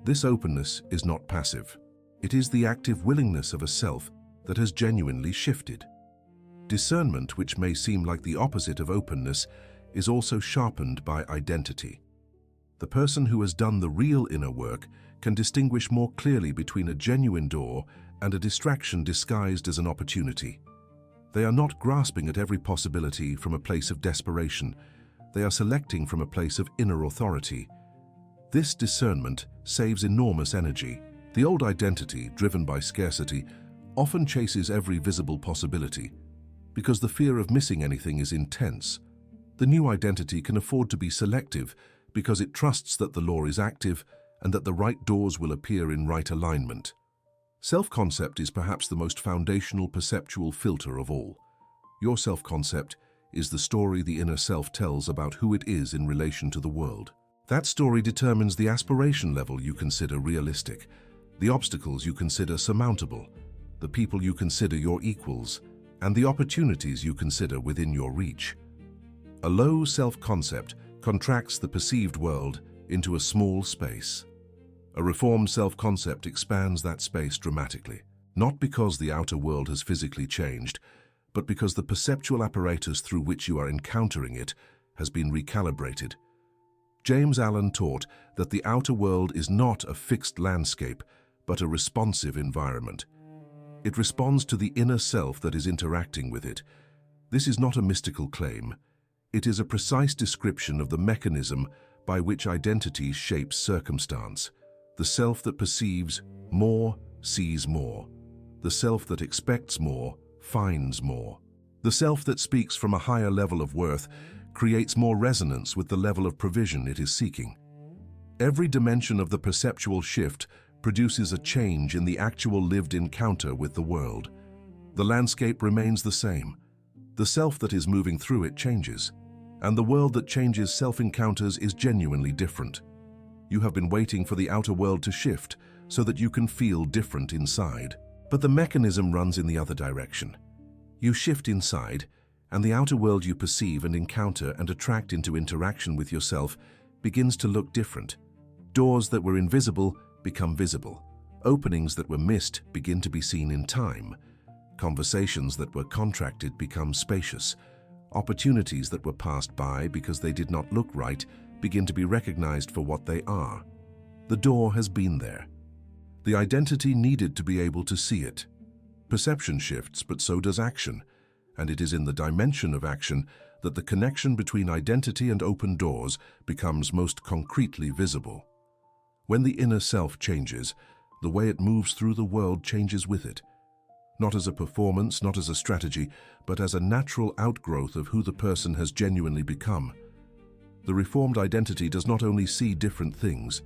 This openness is not passive. It is the active willingness of a self that has genuinely shifted. Discernment, which may seem like the opposite of openness, is also sharpened by identity. The person who has done the real inner work can distinguish more clearly between a genuine door and a distraction disguised as an opportunity. They are not grasping at every possibility from a place of desperation. They are selecting from a place of inner authority. This discernment saves enormous energy. The old identity, driven by scarcity, often chases every visible possibility because the fear of missing anything is intense. The new identity can afford to be selective because it trusts that the law is active and that the right doors will appear in right alignment. Self-concept is perhaps the most foundational perceptual filter of all. Your self-concept is the story the inner self tells about who it is in relation to the world. That story determines the aspiration level you consider realistic, the obstacles you consider surmountable, the people you consider your equals, and the opportunities you consider within your reach. A low self-concept contracts the perceived world into a small space. A reformed self-concept expands that space dramatically, not because the outer world has physically changed, but because the perceptual apparatus through which you are encountering it has been recalibrated. James Allen taught that the outer world is not a fixed landscape, but a responsive environment. It responds to the inner self that is interacting with it. This is not a mystical claim. It is a precise description of the mechanism by which identity shapes circumstance. The self that perceives more sees more. The self that expects more finds more. The self that speaks from a higher level of worth creates more resonance with the level of provision it is seeking. Every dimension of the perceptual shift produces a change in the actual lived encounter with the world. The landscape remains the same. The self that is moving through it changes, and the world that changes self-encounters is genuinely different. You have been waiting for the outer world to shift so that you can feel different inside. But the mechanism runs in the other direction. You shift inside, and the outer world you perceive and encounter and attract into interaction with yourself begins to look different. Doors that were invisible become visible. Openings that were missed begin to be seen in time. Conversations that were contracted become spacious. Opportunities that were passed by because they did not look right begin to be recognized for what they are. The door has been there. The identity needed to be able to see it. Perception shifts, but so does action, and it is in the dimension of action that the connection between identity and open doors becomes most concretely visible. When the inner self changes, the way it moves through the world changes with it. not as a performance, not as a strategy, but as a natural outgrowth of who the person has genuinely become. The reformed identity does not only see different things,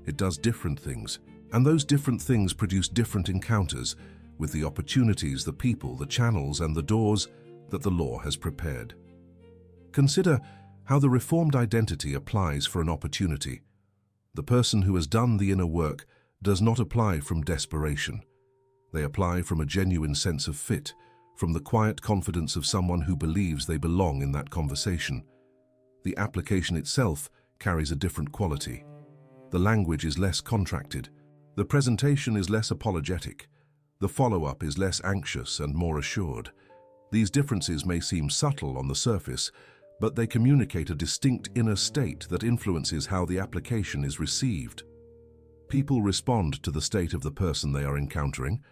it does different things, and those different things produce different encounters with the opportunities, the people, the channels, and the doors that the law has prepared. Consider how the reformed identity applies for an opportunity. The person who has done the inner work does not apply from desperation. They apply from a genuine sense of fit, from the quiet confidence of someone who believes they belong in that conversation. The application itself carries a different quality. The language is less contracted. The presentation is less apologetic. The follow-up is less anxious and more assured. These differences may seem subtle on the surface, but they communicate a distinct inner state that influences how the application is received. People respond to the state of the person they are encountering,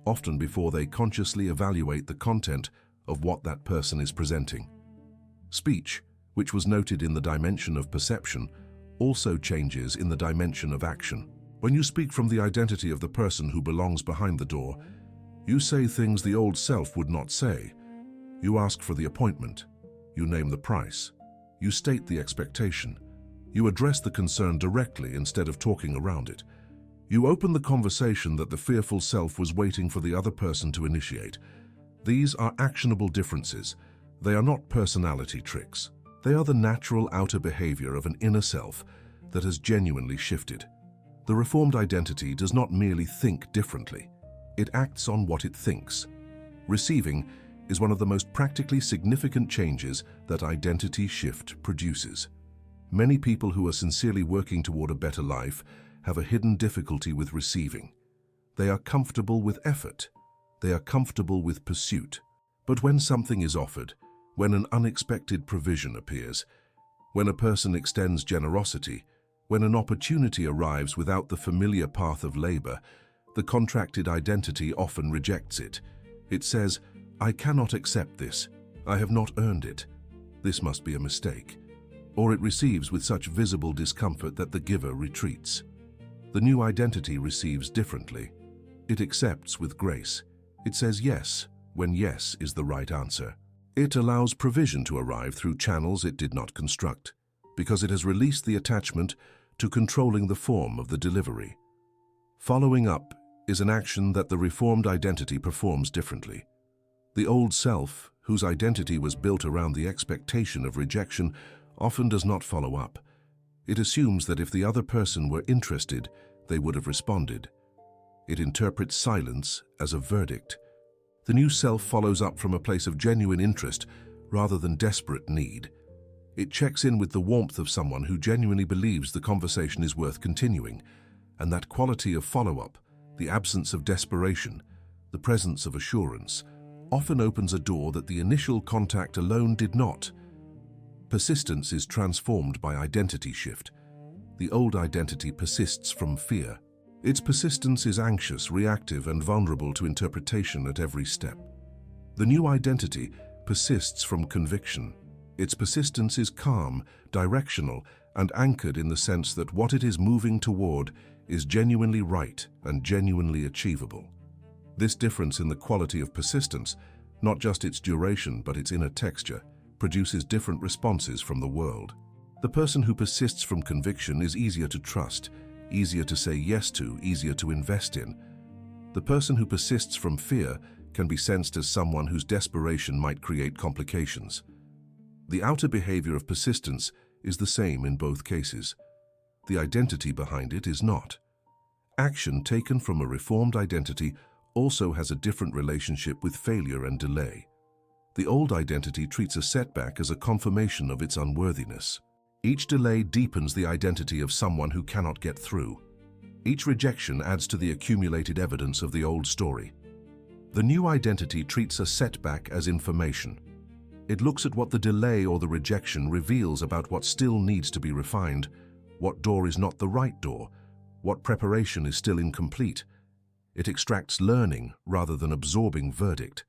often before they consciously evaluate the content of what that person is presenting. Speech, which was noted in the dimension of perception, also changes in the dimension of action. When you speak from the identity of the person who belongs behind the door, you say things the old self would not say. You ask for the appointment. You name the price. You state the expectation. You address the concern directly instead of talking around it. You open the conversation that the fearful self was waiting for the other person to initiate. These are actionable differences. They are not personality tricks. They are the natural outer behavior of an inner self that has genuinely shifted. The reformed identity does not merely think differently. It acts on what it thinks. Receiving is one of the most practically significant changes that identity shift produces. Many people who are sincerely working toward a better life have a hidden difficulty with receiving. They are comfortable with effort. They are comfortable with pursuit. But when something is offered, when an unexpected provision appears, when a person extends generosity, when an opportunity arrives without the familiar path of labor, the contracted identity often rejects it. It says, "I cannot accept this. I have not earned it. This must be a mistake." Or it receives with such visible discomfort that the giver retreats. The new identity receives differently. It accepts with grace. It says yes, when yes is the right answer. It allows provision to arrive through channels it did not construct, because it has released the attachment to controlling the form of the delivery. Following up is an action that the reformed identity performs differently. The old self, whose identity was built around the expectation of rejection, often does not follow up. It assumes that if the other person were interested, they would have responded. It interprets silence as a verdict. The new self follows up from a place of genuine interest rather than desperate need. It checks in with the warmth of someone who genuinely believes the conversation is worth continuing, and that quality of follow-up, the absence of desperation, the presence of assurance, often opens a door that the initial contact alone did not. Persistence is transformed by identity shift. The old identity persists from fear. Its persistence is anxious, reactive, and vulnerable to interpretation at every step. The new identity persists from conviction. Its persistence is calm, directional, and anchored in the sense that what it is moving toward is genuinely right and genuinely achievable. This difference in the quality of persistence, not just its duration but its inner texture, produces different responses from the world. The person who persists from conviction is easier to trust, easier to say yes to, easier to invest in. The person who persists from fear can be sensed as someone whose desperation might create complications. The outer behavior of persistence is the same in both cases. The identity behind it is not. Action taken from a reformed identity also has a different relationship with failure and delay. The old identity treats a setback as a confirmation of its unworthiness. Each delay deepens the identity of someone who cannot get through. Each rejection adds to the accumulated evidence of the old story. The new identity treats a setback as information. It looks at what the delay or the rejection reveals about what still needs to be refined, what door is not the right door, what preparation is still incomplete. It extracts learning rather than absorbing verdict.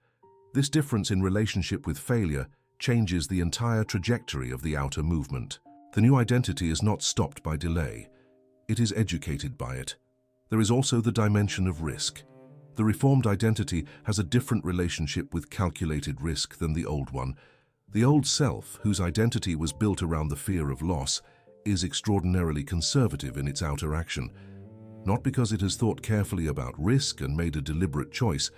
This difference in relationship with failure changes the entire trajectory of the outer movement. The new identity is not stopped by delay. It is educated by it. There is also the dimension of risk. The The reformed identity has a different relationship with calculated risk than the old one. The old self, whose identity was built around the fear of loss, is extraordinarily conservative in its outer action, not because it has thought carefully about risk and made a deliberate choice,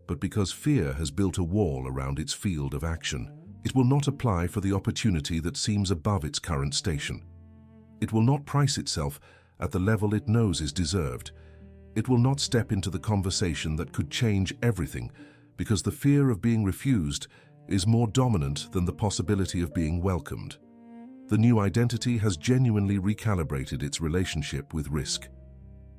but because fear has built a wall around its field of action. It will not apply for the opportunity that seems above its current station. It will not price itself at the level it knows is deserved. It will not step into the conversation that could change everything, because the fear of being refused is more dominant than the possibility of being welcomed. The new identity has genuinely recalibrated its relationship with risk.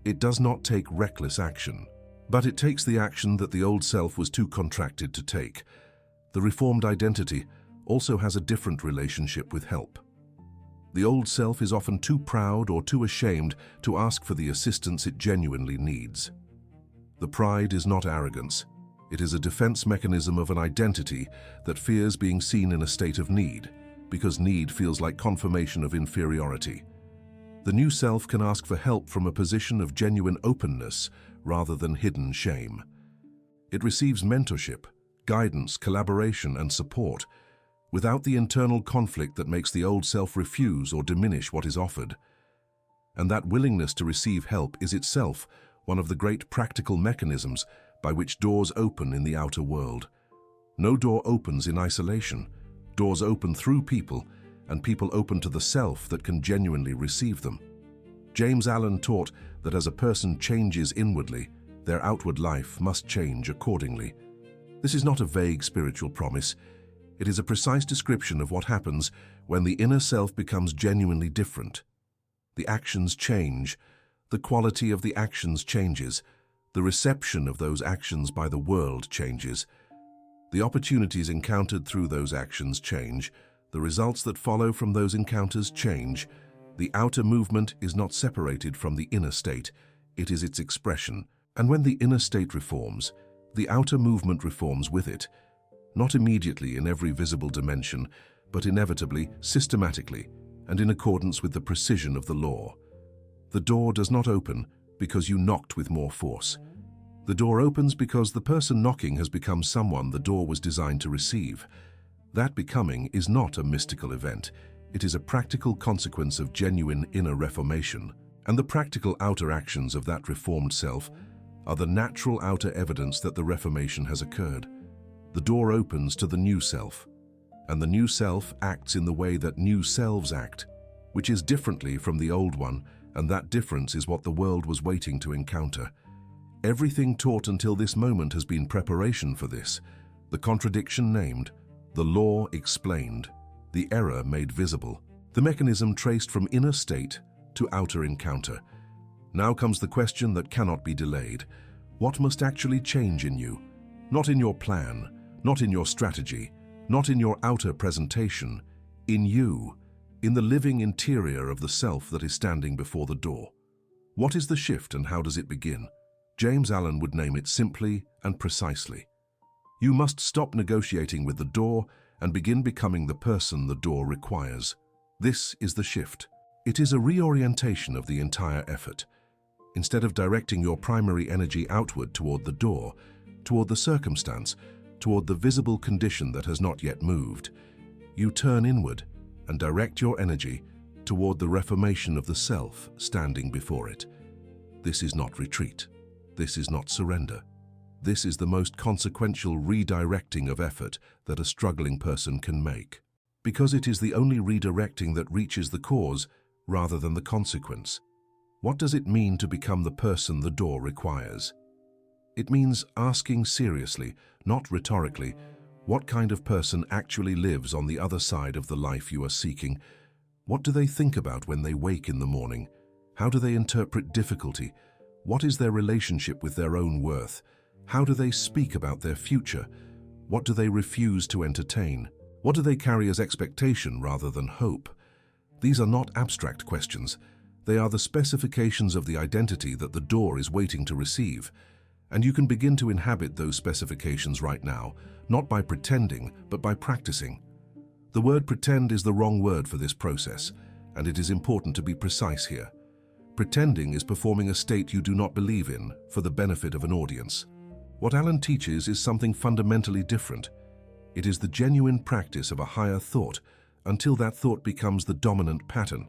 It does not take reckless action, but it takes the action that the old self was too contracted to take. The reformed identity also has a different relationship with help. The old self is often too proud or too ashamed to ask for the assistance it genuinely needs. The pride is not arrogance. It is a defense mechanism of an identity that fears being seen in a state of need, because need feels like confirmation of inferiority. The new self can ask for help from a position of genuine openness rather than hidden shame. It receives mentorship, guidance, collaboration, and support, without the internal conflict that makes the old self refuse or diminish what is offered. And that willingness to receive help is itself one of the great practical mechanisms by which doors open in the outer world. No door opens in isolation. Doors open through people, and people open to the self that can genuinely receive them. James Allen taught that as a person changes inwardly, their outward life must change accordingly. This is not a vague spiritual promise. It is a precise description of what happens when the inner self becomes genuinely different. The actions change. The quality of the actions changes. The reception of those actions by the world changes. The opportunities encountered through those actions change. The results that follow from those encounters change. The outer movement is not separated from the inner state. It is its expression. And when the inner state reforms, the outer movement reforms with it. Not immediately in every visible dimension, but inevitably, systematically, and in accordance with the precision of the law. The door does not open because you knocked with more force. The door opens because the person knocking has become someone the door was designed to receive. That becoming is not a mystical event. It is a practical consequence of genuine inner reformation. And the practical outer actions of that reformed self are the natural outer evidence that the reformation has occurred. The door opens to the new self, and the new self acts in the way that new selves act, which is differently from the old one, and that difference is what the world was waiting to encounter. Everything taught until this moment has been preparation for this, the contradiction named, the law explained, the error made visible, the mechanism traced from inner state to outer encounter. Now comes the question that cannot be delayed. What must actually change in you? Not in your plan, not in your strategy, not in your outer presentation, in you, in the living interior of the self that is standing before the door. What is the shift and how does it begin? James Allen would name it simply and precisely. You must stop negotiating with the door and begin becoming the person the door requires. This is the shift. It is a reorientation of the entire effort. Instead of directing your primary energy outward toward the door, toward the circumstance, toward the visible condition that has not yet moved, you turn inward and direct your energy toward the reformation of the self standing before it. This is not retreat. This is not surrender. This is the most consequential redirecting of effort that a struggling person can make, because it is the only redirecting that reaches the cause rather than the consequence. What does it mean to become the person the door requires? It means asking seriously, not rhetorically, what kind of person actually lives on the other side of the life you are seeking. What do they think about when they wake in the morning? How do they interpret difficulty? What is their relationship with their own worth? How do they speak about their future? What do they refuse to entertain? What do they carry as expectation rather than hope? These are not abstract questions. They are the specifications of the identity that the door is waiting to receive. And you can begin to inhabit those specifications right now, not by pretending, but by practicing. The word pretend is the wrong word for this process, and it is important to be precise here. Pretending is performing a state you do not believe in for the benefit of an audience. What Allen teaches is something fundamentally different. It is the genuine practice of a higher thought until that thought becomes the dominant pattern.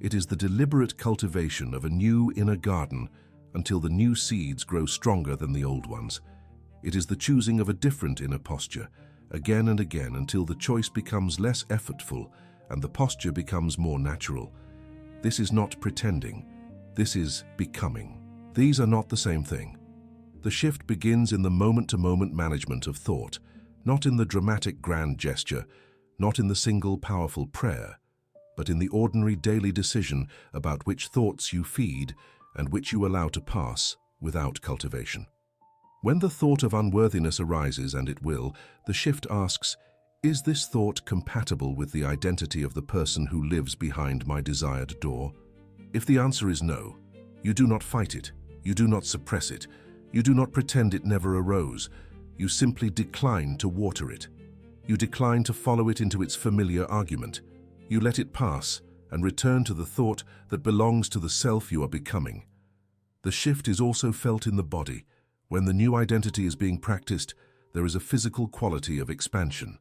It is the deliberate cultivation of a new inner garden until the new seeds grow stronger than the old ones. It is the choosing of a different inner posture, again and again, until the choice becomes less effortful and the posture becomes more natural. This is not pretending. This is becoming. These are not the same thing. The shift begins in the moment-to-moment management of thought, not in the dramatic grand gesture, not in the single powerful prayer, but in the ordinary daily decision about which thoughts you feed and which you allow to pass without cultivation. When the thought of unworthiness arises, and it will, the shift asks, is this thought compatible with the identity of the person who lives behind my desired door? If the answer is no, you do not fight it, you do not suppress it, you do not pretend it never arose, you simply decline to water it. You decline to follow it into its familiar argument. You let it pass and return to the thought that belongs to the self you are becoming. The shift is also felt in the body. When the new identity is being practiced, there is a physical quality of expansion.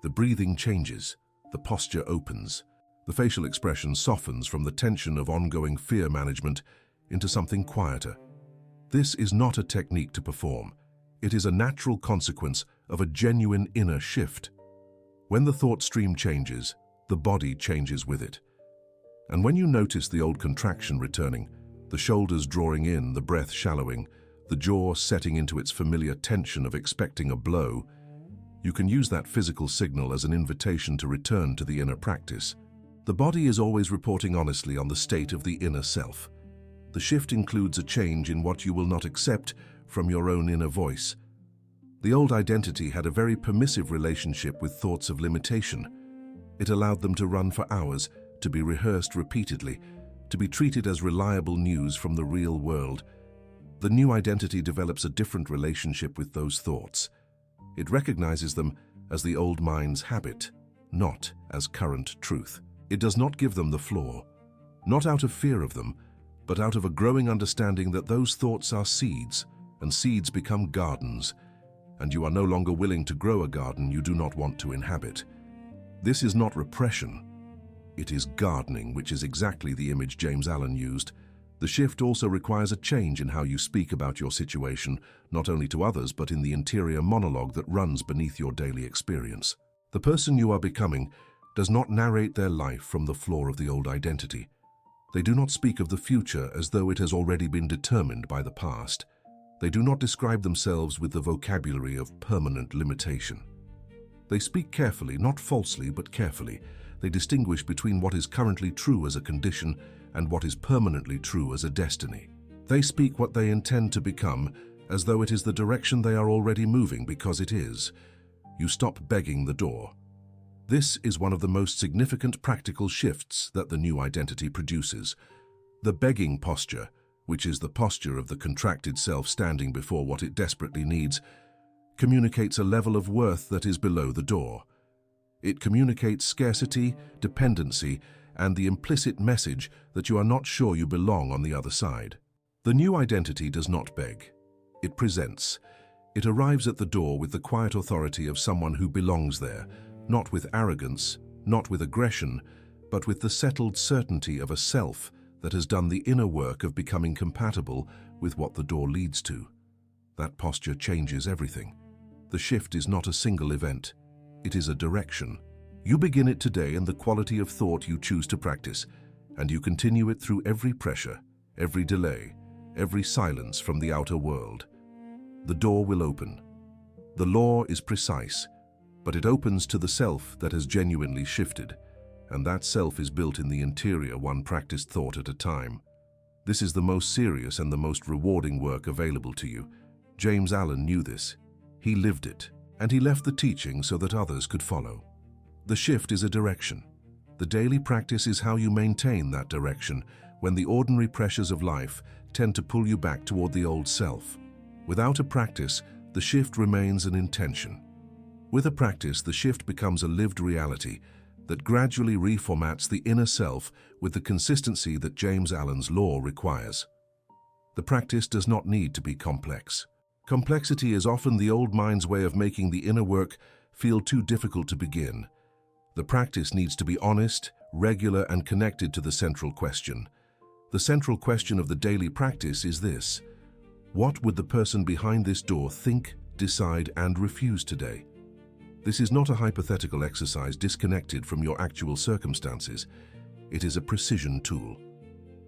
The breathing changes, the posture opens, the facial expression softens from the tension of ongoing fear management into something quieter. This is not a technique to perform. It is a natural consequence of a genuine inner shift. When the thought stream changes, the body changes with it. And when you notice the old contraction returning, the shoulders drawing in, the breath shallowing, the jaw setting into its familiar tension of expecting a blow, you can use that physical signal as an invitation to return to the inner practice. The body is always reporting honestly on the state of the inner self. The shift includes a change in what you will not accept from your own inner voice. The old identity had a very permissive relationship with thoughts of limitation. It allowed them to run for hours, to be rehearsed repeatedly, to be treated as reliable news from the real world. The new identity develops a different relationship with those thoughts. It recognizes them as the old mind's habit, not as current truth. It does not give them the floor, not out of fear of them, but out of a growing understanding that those thoughts are seeds, and seeds become gardens, and you are no longer willing to grow a garden you do not want to inhabit. This is not repression. It is gardening, which is exactly the image James Allen used. The shift also requires a change in how you speak about your situation, not only to others, but in the interior monologue that runs beneath your daily experience. The person you are becoming does not narrate their life from the floor of the old identity. They do not speak of the future as though it has already been determined by the past. They do not describe themselves with the vocabulary of permanent limitation. They speak carefully, not falsely, but carefully. They distinguish between what is currently true as a condition and what is permanently true as a destiny. They speak what they intend to become as though it is the direction they are already moving, because it is. You stop begging the door. This is one of the most significant practical shifts that the new identity produces. The begging posture, which is the posture of the contracted self standing before what it desperately needs, communicates a level of worth that is below the door. It communicates scarcity, dependency, and the implicit message that you are not sure you belong on the other side. The new identity does not beg. It presents. It arrives at the door with the quiet authority of someone who belongs there, not with arrogance, not with aggression, but with the settled certainty of a self that has done the inner work of becoming compatible with what the door leads to. That posture changes everything. The shift is not a single event. It is a direction. You begin it today in the quality of thought you choose to practice, and you continue it through every pressure, every delay, every silence from the outer world. The door will open. The law is precise, but it opens to the self that has genuinely shifted, and that self is built in the interior, one practiced thought at a time. This is the most serious and the most rewarding work available to you. James Allen knew this. He lived it, and he left the teaching so that others could follow. The shift is a direction. The daily practice is how you maintain that direction when the ordinary pressures of life tend to pull you back toward the old self. Without a practice, the shift remains an intention. With a practice, the shift becomes a lived reality that gradually reformats the inner self with the consistency that James Allen's law requires. The practice does not need to be complex. Complexity is often the old mind's way of making the inner work feel too difficult to begin. The practice needs to be honest, regular, and connected to the central question. The central question of the daily practice is this: what would the person behind this door think, decide, and refuse today? This is not a hypothetical exercise disconnected from your actual circumstances. It is a precision tool.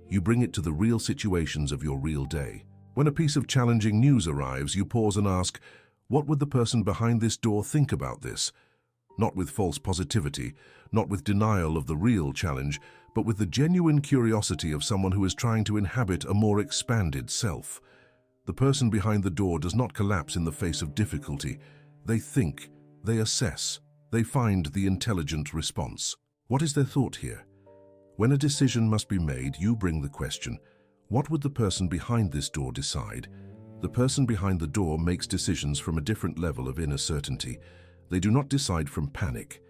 You bring it to the real situations of your real day. When a piece of challenging news arrives, you pause and ask, what would the person behind this door think about this? Not with false positivity, not with denial of the real challenge, but with the genuine curiosity of someone who is trying to inhabit a more expanded self. The person behind the door does not collapse in the face of difficulty. They think, they assess, they find the intelligent response. What is their thought here? When a decision must be made, you bring the question, what would the person behind this door decide? The person behind the door makes decisions from a different level of inner certainty. They do not decide from panic.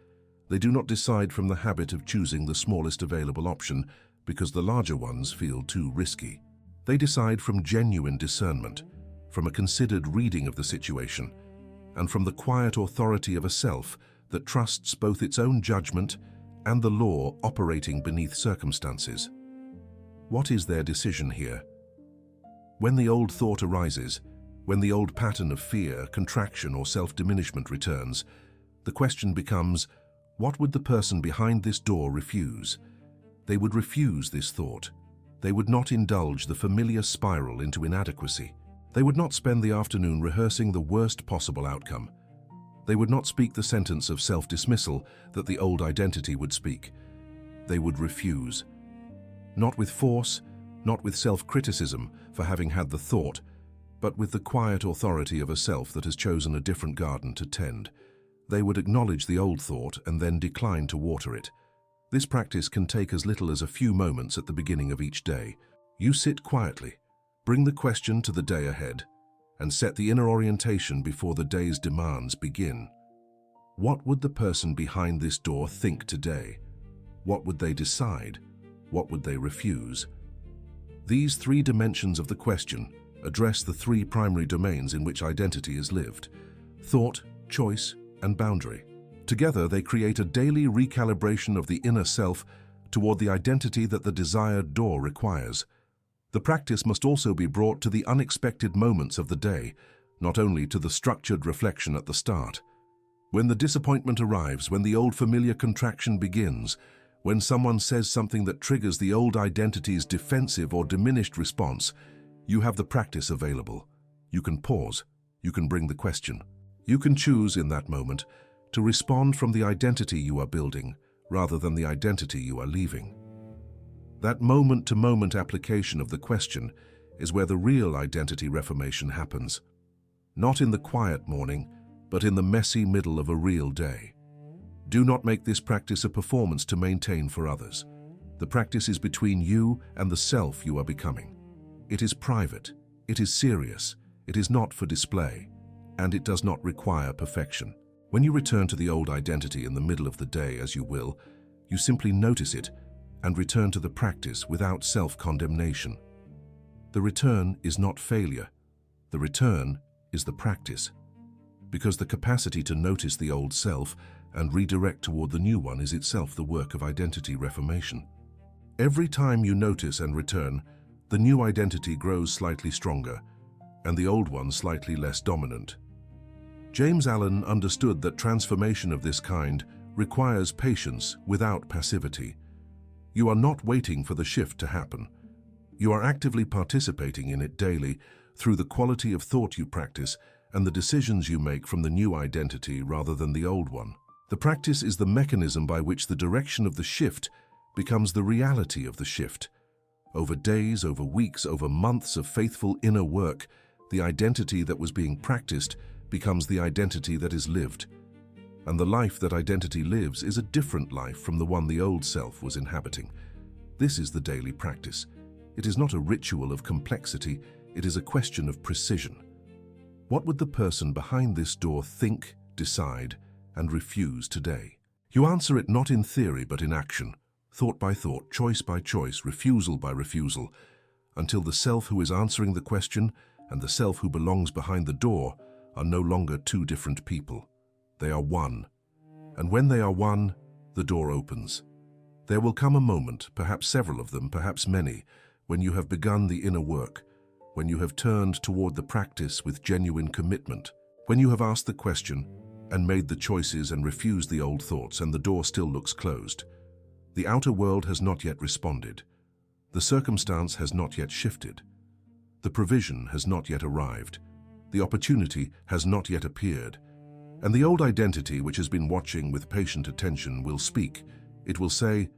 They do not decide from the habit of choosing the smallest available option because the larger ones feel too risky. They decide from genuine discernment, from a considered reading of the situation, and from the quiet authority of a self that trusts both its own judgment and the law operating beneath circumstances. What is their decision here? When the old thought arises, when the old pattern of fear, contraction, or self-diminishment returns, the question becomes, what would the person behind this door refuse? They would refuse this thought. They would not indulge the familiar spiral into inadequacy. They would not spend the afternoon rehearsing the worst possible outcome. They would not speak the sentence of self-dismissal that the old identity would speak. They would refuse. Not with force, not with self-criticism for having had the thought, but with the quiet authority of a self that has chosen a different garden to tend. They would acknowledge the old thought and then decline to water it. This practice can take as little as a few moments at the beginning of each day. You sit quietly, bring the question to the day ahead, and set the inner orientation before the day's demands begin. What would the person behind this door think today? What would they decide? What would they refuse? These three dimensions of the question address the three primary domains in which identity is lived: thought, choice, and boundary. Together, they create a daily recalibration of the inner self toward the identity that the desired door requires. The practice must also be brought to the unexpected moments of the day, not only to the structured reflection at the start. When the disappointment arrives, when the old familiar contraction begins, when someone says something that triggers the old identity's defensive or diminished response, you have the practice available. You can pause. You can bring the question. You can choose in that moment to respond from the identity you are building rather than the identity you are leaving. That moment-to-moment application of the question is where the real identity reformation happens. Not in the quiet morning, but in the messy middle of a real day. Do not make this practice a performance to maintain for others. The practice is between you and the self you are becoming. It is private, it is serious, it is not for display, and it does not require perfection. When you return to the old identity in the middle of the day, as you will, you simply notice it and return to the practice without self-condemnation. The return is not failure. The return is the practice. Because the capacity to notice the old self and redirect toward the new one is itself the work of identity reformation. Every time you notice and return, the new identity grows slightly stronger, and the old one slightly less dominant. James Allen understood that transformation of this kind requires patience without passivity. You are not waiting for the shift to happen. You are actively participating in it daily through the quality of thought you practice and the decisions you make from the new identity rather than the old one. The practice is the mechanism by which the direction of the shift becomes the reality of the shift. Over days, over weeks, over months of faithful inner work, the identity that was being practiced becomes the identity that is lived. And the life that identity lives is a different life from the one the old self was inhabiting. This is the daily practice. It is not a ritual of complexity, it is a question of precision. What would the person behind this door think, decide, and refuse today? You answer it not in theory but in action, thought by thought, choice by choice, refusal by refusal, until the self who is answering the question and the self who belongs behind the door are no longer two different people. They are one. And when they are one, the door opens. There will come a moment, perhaps several of them, perhaps many, when you have begun the inner work, when you have turned toward the practice with genuine commitment, when you have asked the question and made the choices and refused the old thoughts, and the door still looks closed. The outer world has not yet responded. The circumstance has not yet shifted. The provision has not yet arrived. The opportunity has not yet appeared. And the old identity, which has been watching with patient attention, will speak. It will say,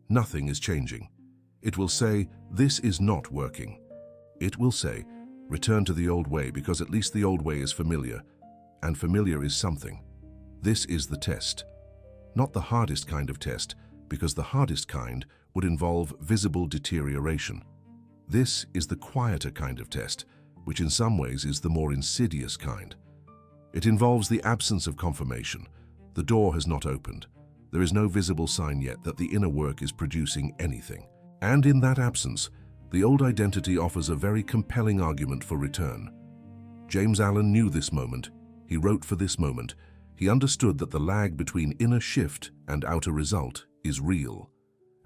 nothing is changing. It will say, this is not working. It will say, return to the old way, because at least the old way is familiar, and familiar is something. This is the test. Not the hardest kind of test, because the hardest kind would involve visible deterioration. This is the quieter kind of test, which in some ways is the more insidious kind. It involves the absence of confirmation. The door has not opened. There is no visible sign yet that the inner work is producing anything. And in that absence, the old identity offers a very compelling argument for return. James Allen knew this moment. He wrote for this moment. He understood that the lag between inner shift and outer result is real,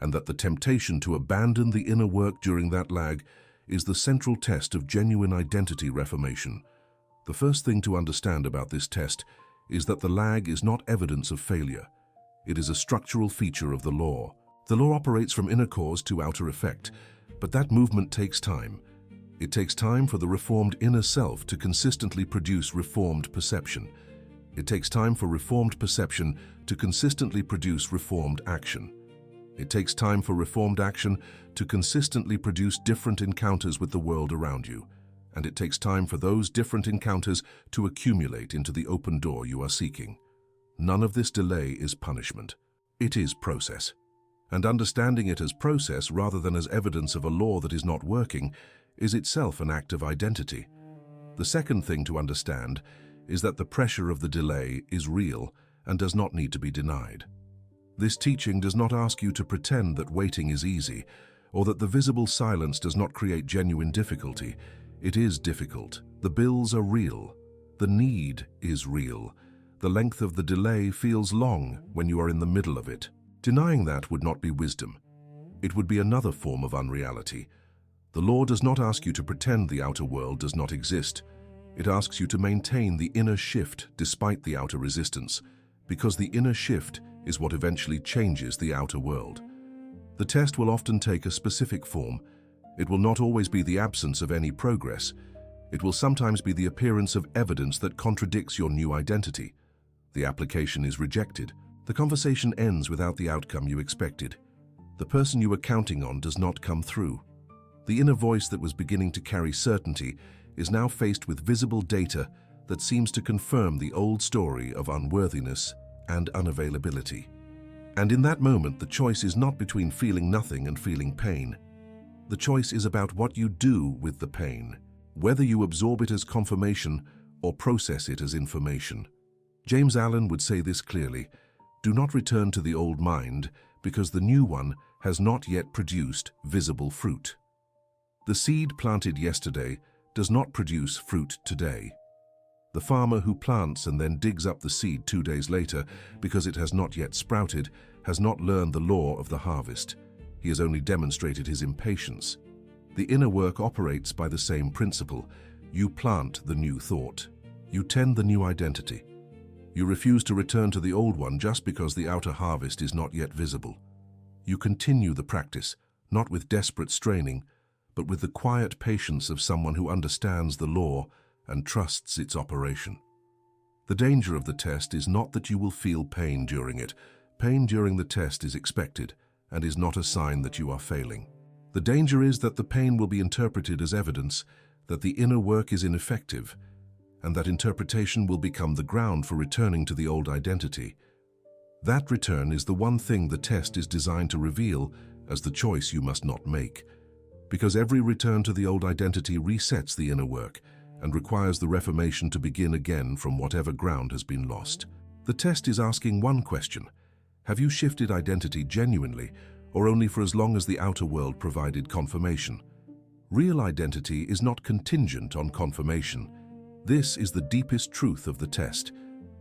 and that the temptation to abandon the inner work during that lag is the central test of genuine identity reformation. The first thing to understand about this test is that the lag is not evidence of failure. It is a structural feature of the law. The law operates from inner cause to outer effect, but that movement takes time. It takes time for the reformed inner self to consistently produce reformed perception. It takes time for reformed perception to consistently produce reformed action. It takes time for reformed action to consistently produce different encounters with the world around you. And it takes time for those different encounters to accumulate into the open door you are seeking. None of this delay is punishment. It is process. And understanding it as process rather than as evidence of a law that is not working is itself an act of identity. The second thing to understand is that the pressure of the delay is real and does not need to be denied. This teaching does not ask you to pretend that waiting is easy, or that the visible silence does not create genuine difficulty. It is difficult. The bills are real. The need is real. The length of the delay feels long when you are in the middle of it. Denying that would not be wisdom. It would be another form of unreality. The law does not ask you to pretend the outer world does not exist. It asks you to maintain the inner shift despite the outer resistance, because the inner shift is what eventually changes the outer world. The test will often take a specific form. It will not always be the absence of any progress. It will sometimes be the appearance of evidence that contradicts your new identity. The application is rejected. The conversation ends without the outcome you expected. The person you were counting on does not come through. The inner voice that was beginning to carry certainty is now faced with visible data that seems to confirm the old story of unworthiness and unavailability. And in that moment, the choice is not between feeling nothing and feeling pain. The choice is about what you do with the pain, whether you absorb it as confirmation or process it as information. James Allen would say this clearly: do not return to the old mind, because the new one has not yet produced visible fruit. The seed planted yesterday does not produce fruit today. The farmer who plants and then digs up the seed 2 days later because it has not yet sprouted has not learned the law of the harvest. He has only demonstrated his impatience. The inner work operates by the same principle. You plant the new thought. You tend the new identity. You refuse to return to the old one just because the outer harvest is not yet visible. You continue the practice, not with desperate straining, but with the quiet patience of someone who understands the law and trusts its operation. The danger of the test is not that you will feel pain during it. Pain during the test is expected and is not a sign that you are failing. The danger is that the pain will be interpreted as evidence that the inner work is ineffective, and that interpretation will become the ground for returning to the old identity. That return is the one thing the test is designed to reveal as the choice you must not make, because every return to the old identity resets the inner work and requires the reformation to begin again from whatever ground has been lost. The test is asking one question: have you shifted identity genuinely, or only for as long as the outer world provided confirmation? Real identity is not contingent on confirmation. This is the deepest truth of the test.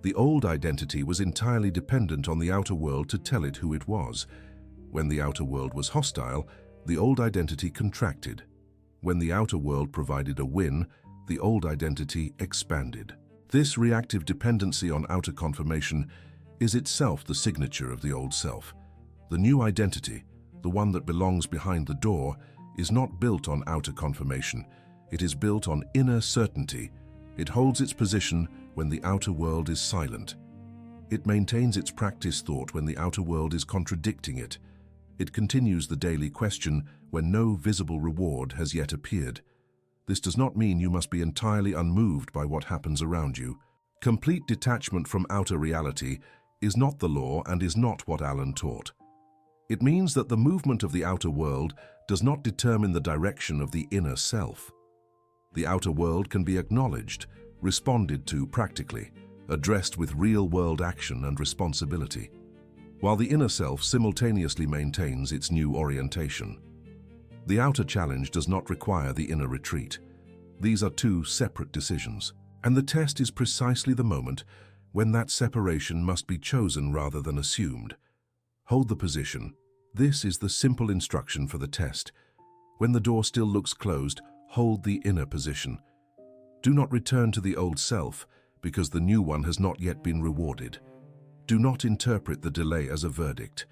The old identity was entirely dependent on the outer world to tell it who it was. When the outer world was hostile, the old identity contracted. When the outer world provided a win, the old identity expanded. This reactive dependency on outer confirmation is itself the signature of the old self. The new identity, the one that belongs behind the door, is not built on outer confirmation. It is built on inner certainty. It holds its position when the outer world is silent. It maintains its practice thought when the outer world is contradicting it. It continues the daily question when no visible reward has yet appeared. This does not mean you must be entirely unmoved by what happens around you. Complete detachment from outer reality is not the law and is not what Alan taught. It means that the movement of the outer world does not determine the direction of the inner self. The outer world can be acknowledged, responded to practically, addressed with real-world action and responsibility, while the inner self simultaneously maintains its new orientation. The outer challenge does not require the inner retreat. These are two separate decisions, and the test is precisely the moment when that separation must be chosen rather than assumed. Hold the position. This is the simple instruction for the test. When the door still looks closed, hold the inner position. Do not return to the old self because the new one has not yet been rewarded. Do not interpret the delay as a verdict.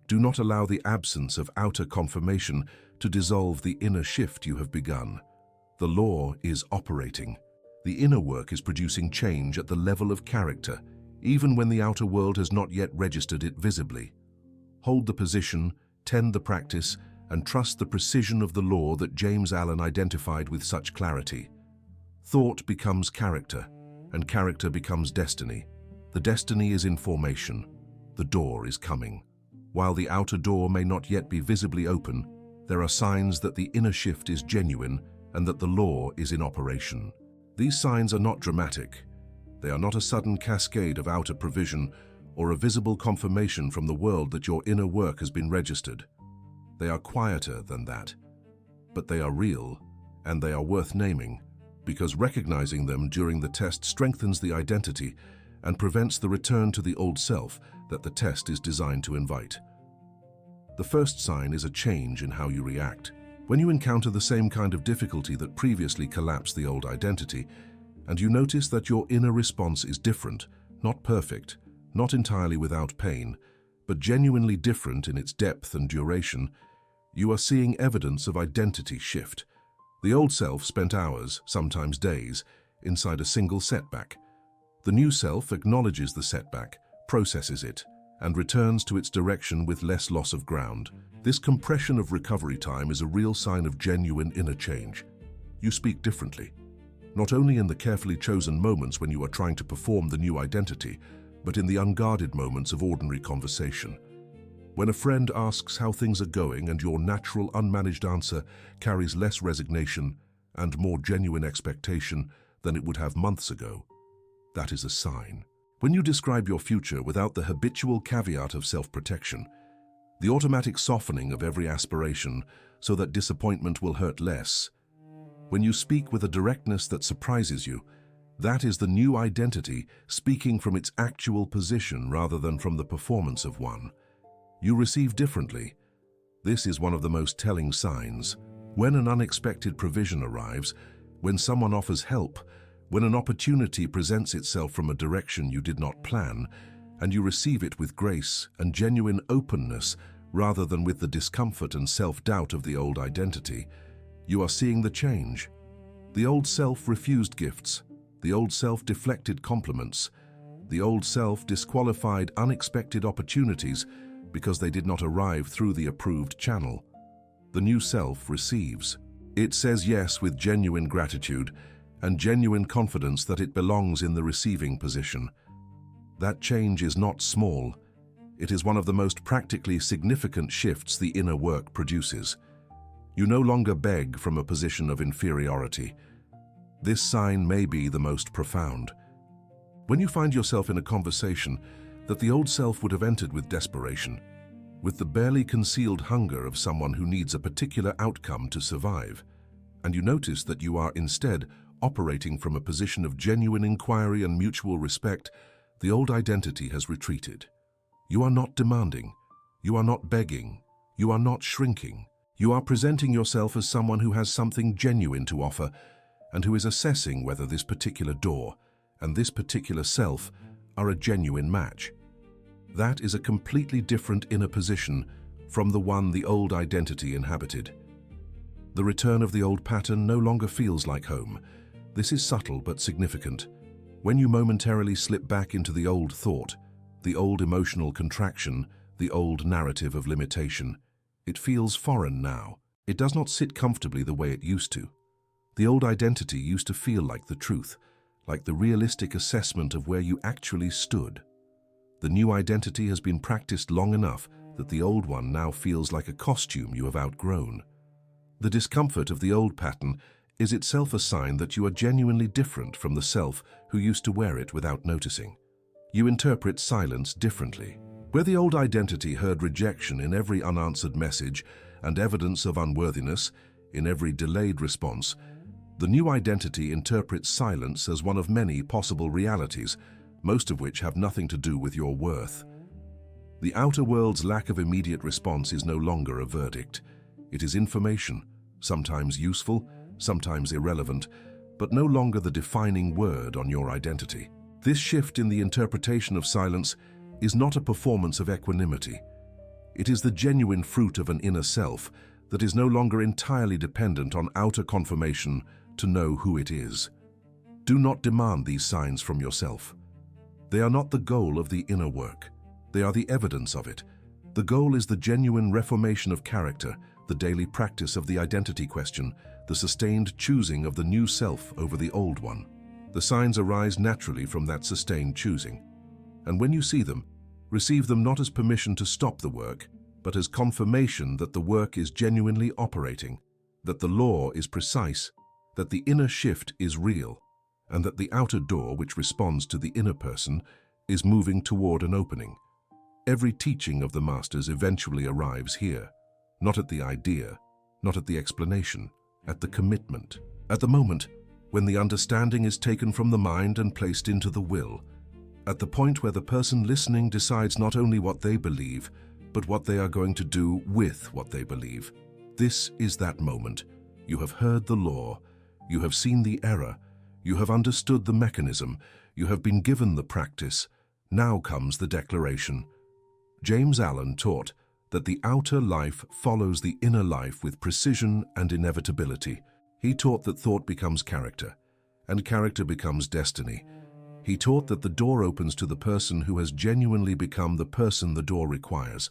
Do not allow the absence of outer confirmation to dissolve the inner shift you have begun. The law is operating. The inner work is producing change at the level of character, even when the outer world has not yet registered it visibly. Hold the position, tend the practice, and trust the precision of the law that James Allen identified with such clarity. Thought becomes character, and character becomes destiny. The destiny is in formation. The door is coming. While the outer door may not yet be visibly open, there are signs that the inner shift is genuine and that the law is in operation. These signs are not dramatic. They are not a sudden cascade of outer provision or a visible confirmation from the world that your inner work has been registered. They are quieter than that, but they are real and they are worth naming because recognizing them during the test strengthens the identity and prevents the return to the old self that the test is designed to invite. The first sign is a change in how you react. When you encounter the same kind of difficulty that previously collapsed the old identity, and you notice that your inner response is different, not perfect, not entirely without pain, but genuinely different in its depth and duration, you are seeing evidence of identity shift. The old self spent hours, sometimes days, inside a single setback. The new self acknowledges the setback, processes it, and returns to its direction with less loss of ground. This compression of recovery time is a real sign of genuine inner change. You speak differently, not only in the carefully chosen moments when you are trying to perform the new identity, but in the unguarded moments of ordinary conversation. When a friend asks how things are going and your natural, unmanaged answer carries less resignation and more genuine expectation than it would have months ago, that is a sign. When you describe your future without the habitual caveat of self-protection, the automatic softening of every aspiration so that disappointment will hurt less, when you speak with a directness that surprises you, that is the new identity speaking from its actual position rather than from the performance of one. You receive differently. This is one of the most telling signs. When an unexpected provision arrives, when someone offers help, when an opportunity presents itself from a direction you did not plan, and you receive it with grace and genuine openness rather than with the discomfort and self-doubt of the old identity, you are seeing the change. The old self refused gifts. The old self deflected compliments. The old self disqualified unexpected opportunities because they did not arrive through the approved channel. The new self receives. It says yes with genuine gratitude and genuine confidence that it belongs in the receiving position. That change is not small. It is one of the most practically significant shifts the inner work produces. You no longer beg from a position of inferiority. This sign may be the most profound. When you find yourself in a conversation that the old self would have entered with desperation, with the barely concealed hunger of someone who needs a particular outcome to survive, and you notice that you are instead operating from a position of genuine inquiry and mutual respect, the old identity has retreated. You are not demanding. You are not begging. You are not shrinking. You are presenting yourself as someone who has something genuine to offer and who is assessing whether this particular door and this particular self are a genuine match. That is a completely different inner position from the one the old identity inhabited. The return of the old pattern no longer feels like home. This is subtle but significant. When you momentarily slip back into the old thought, the old emotional contraction, the old narrative of limitation, it feels foreign now. It does not sit comfortably the way it used to. The old identity used to feel like the truth, like the realistic assessment of where you actually stood. The new identity has been practiced long enough that the old one now feels like a costume you have outgrown. The discomfort of the old pattern is itself a sign that you are genuinely different from the self who used to wear it without noticing. You interpret silence differently. Where the old identity heard rejection in every unanswered message and evidence of unworthiness in every delayed response, the new identity interprets silence as one of many possible realities, most of which have nothing to do with your worth. The outer world's lack of immediate response is no longer a verdict. It is information, sometimes useful, sometimes irrelevant, but no longer the defining word on your identity. This shift in the interpretation of silence is not a performance of equanimity. It is the genuine fruit of an inner self that is no longer entirely dependent on outer confirmation to know who it is. Do not demand these signs from yourself. They are not the goal of the inner work. They are the evidence of it. The goal is the genuine reformation of character, the daily practice of the identity question, the sustained choosing of the new self over the old one. The signs arise naturally from that sustained choosing. And when you see them, receive them not as permission to stop the work, but as confirmation that the work is genuinely operating, that the law is precise, that the inner shift is real, and that the outer door which responds to the inner person is moving toward an opening. Every teaching of the masters eventually arrives here, not at the idea, not at the explanation, at the commitment. At the moment when the understanding is taken from the mind and placed into the will, at the point where the person listening decides not only what they believe, but what they are going to do with what they believe. This is that moment. You have heard the law, you have seen the error, you have understood the mechanism, you have been given the practice. Now comes the declaration. James Allen taught that the outer life follows the inner life with precision and inevitability. He taught that thought becomes character, and character becomes destiny. He taught that the door opens to the person who has genuinely become the person the door requires.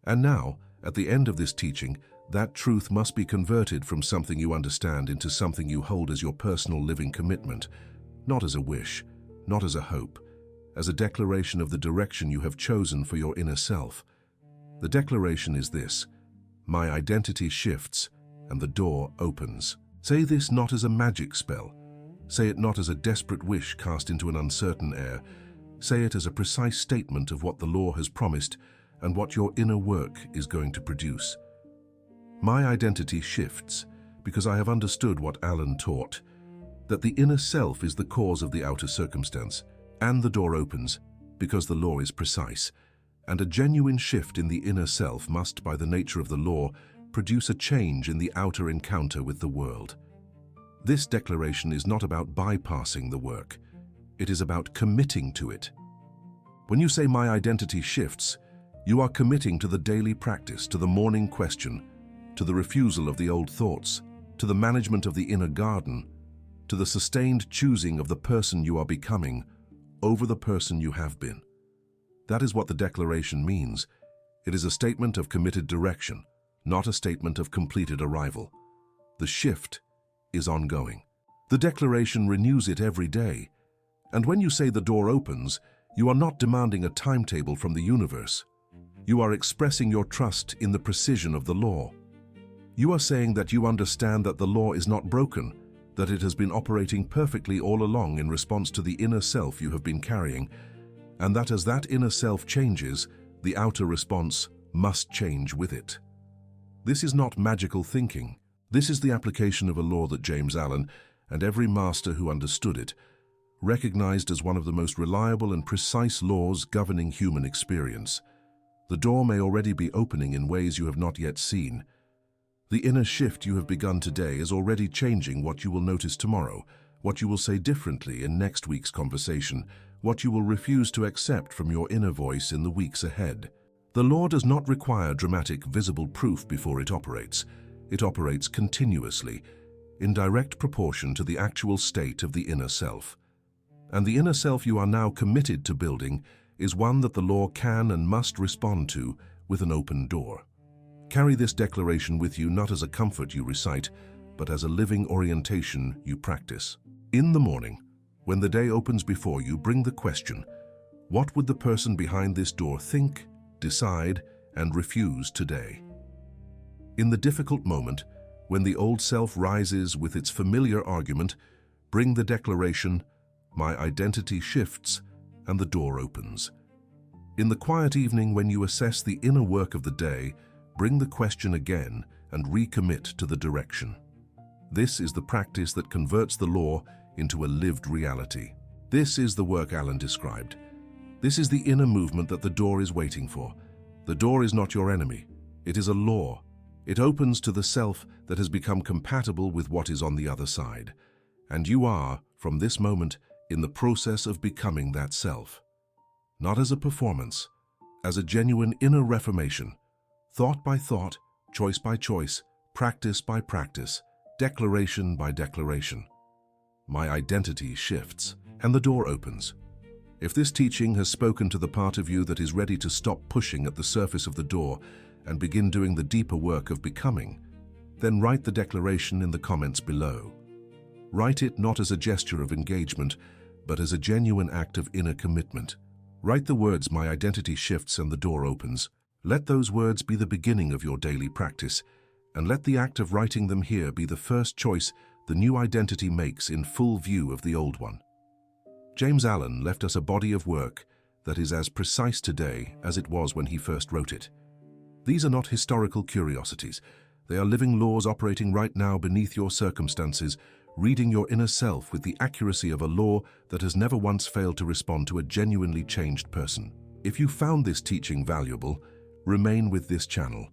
And now, at the end of this teaching, that truth must be converted from something you understand into something you hold as your personal living commitment, not as a wish, not as a hope, as a declaration of the direction you have chosen for your inner self. The declaration is this: my identity shifts and the door opens. Say this not as a magic spell. Say it not as a desperate wish cast into an uncertain air. Say it as a precise statement of what the law has promised and what your inner work is going to produce. My identity shifts because I have understood what Allen taught, that the inner self is the cause of the outer circumstance, and the door opens because the law is precise, and a genuine shift in the inner self must, by the nature of the law, produce a change in the outer encounter with the world. This declaration is not about bypassing the work. It is about committing to it. When you say my identity shifts, you are committing to the daily practice, to the morning question, to the refusal of the old thoughts, to the management of the inner garden, to the sustained choosing of the person you are becoming over the person you have been. That is what the declaration means. It is a statement of committed direction, not a statement of completed arrival. The shift is ongoing. The declaration renews it every day. And when you say the door opens, you are not demanding a timetable from the universe. You are expressing your trust in the precision of the law. You are saying that you understand that the law is not broken, that it has been operating perfectly all along in response to the inner self you have been carrying, and that as that inner self changes, the outer response must change with it. This is not magical thinking. This is the application of a law that James Allen, and every master who understood it, recognized as one of the most reliable and precise laws governing human experience. The door may already be opening in ways you have not yet seen. The inner shift you have begun today is already changing what you will notice tomorrow, what you will say differently in next week's conversation, what you will refuse to accept from your inner voice in the weeks ahead. The law does not require dramatic, visible proof before it operates. It operates continuously, in direct proportion to the actual state of the inner self. And the inner self you are now committed to building is one that the law can and must respond to with an open door. Carry this declaration with you not as a comfort you recite, but as a living orientation you practice. In the morning, when the day opens before you, bring the question, what would the person behind this door think, decide, and refuse today? In the difficult moment, when the old self rises with its familiar argument, bring the declaration, my identity shifts, and the door opens. In the quiet evening when you assess the inner work of the day, bring the question again and recommit to the direction. This is the practice that converts the law into a lived reality. This is the work Allen described. This is the inner movement that the door is waiting for. The door is not your enemy. It is a law. It opens to the self that has become compatible with what is on the other side. And you are, from this moment, in the process of becoming that self. Not as a performance, as a genuine inner reformation, thought by thought, choice by choice, practice by practice, declaration by declaration. My identity shifts, and the door opens. If this teaching has spoken to the part of you that is ready to stop pushing at the surface of the door and begin doing the deeper work of becoming, then write the declaration in the comments below. Write it not as a gesture of engagement, but as a genuine act of inner commitment. Write the words, my identity shifts and the door opens. Let those words be the beginning of your daily practice, and let the act of writing them here be the first choice the new identity makes in full view of the old one. James Allen left us a body of work that is as precise today as it was when he first wrote it. These are not historical curiosities. They are living laws operating right now beneath your circumstances, reading your inner self with the accuracy of a law that has never once failed to respond to a genuinely changed person. If you found this teaching valuable, remain with this channel.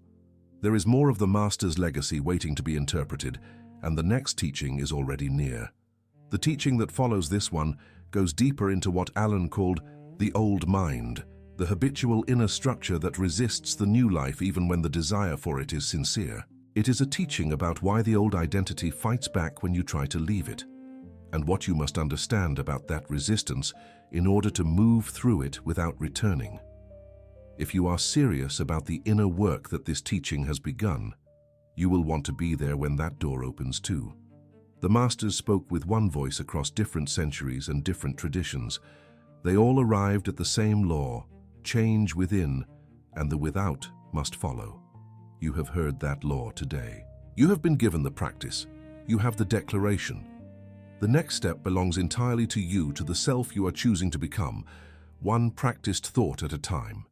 There is more of the Master's legacy waiting to be interpreted, and the next teaching is already near. The teaching that follows this one goes deeper into what Allen called the old mind, the habitual inner structure that resists the new life even when the desire for it is sincere. It is a teaching about why the old identity fights back when you try to leave it, and what you must understand about that resistance in order to move through it without returning. If you are serious about the inner work that this teaching has begun, you will want to be there when that door opens too. The Masters spoke with one voice across different centuries and different traditions. They all arrived at the same law, change within, and the without must follow. You have heard that law today. You have been given the practice. You have the declaration. The next step belongs entirely to you, to the self you are choosing to become, one practiced thought at a time.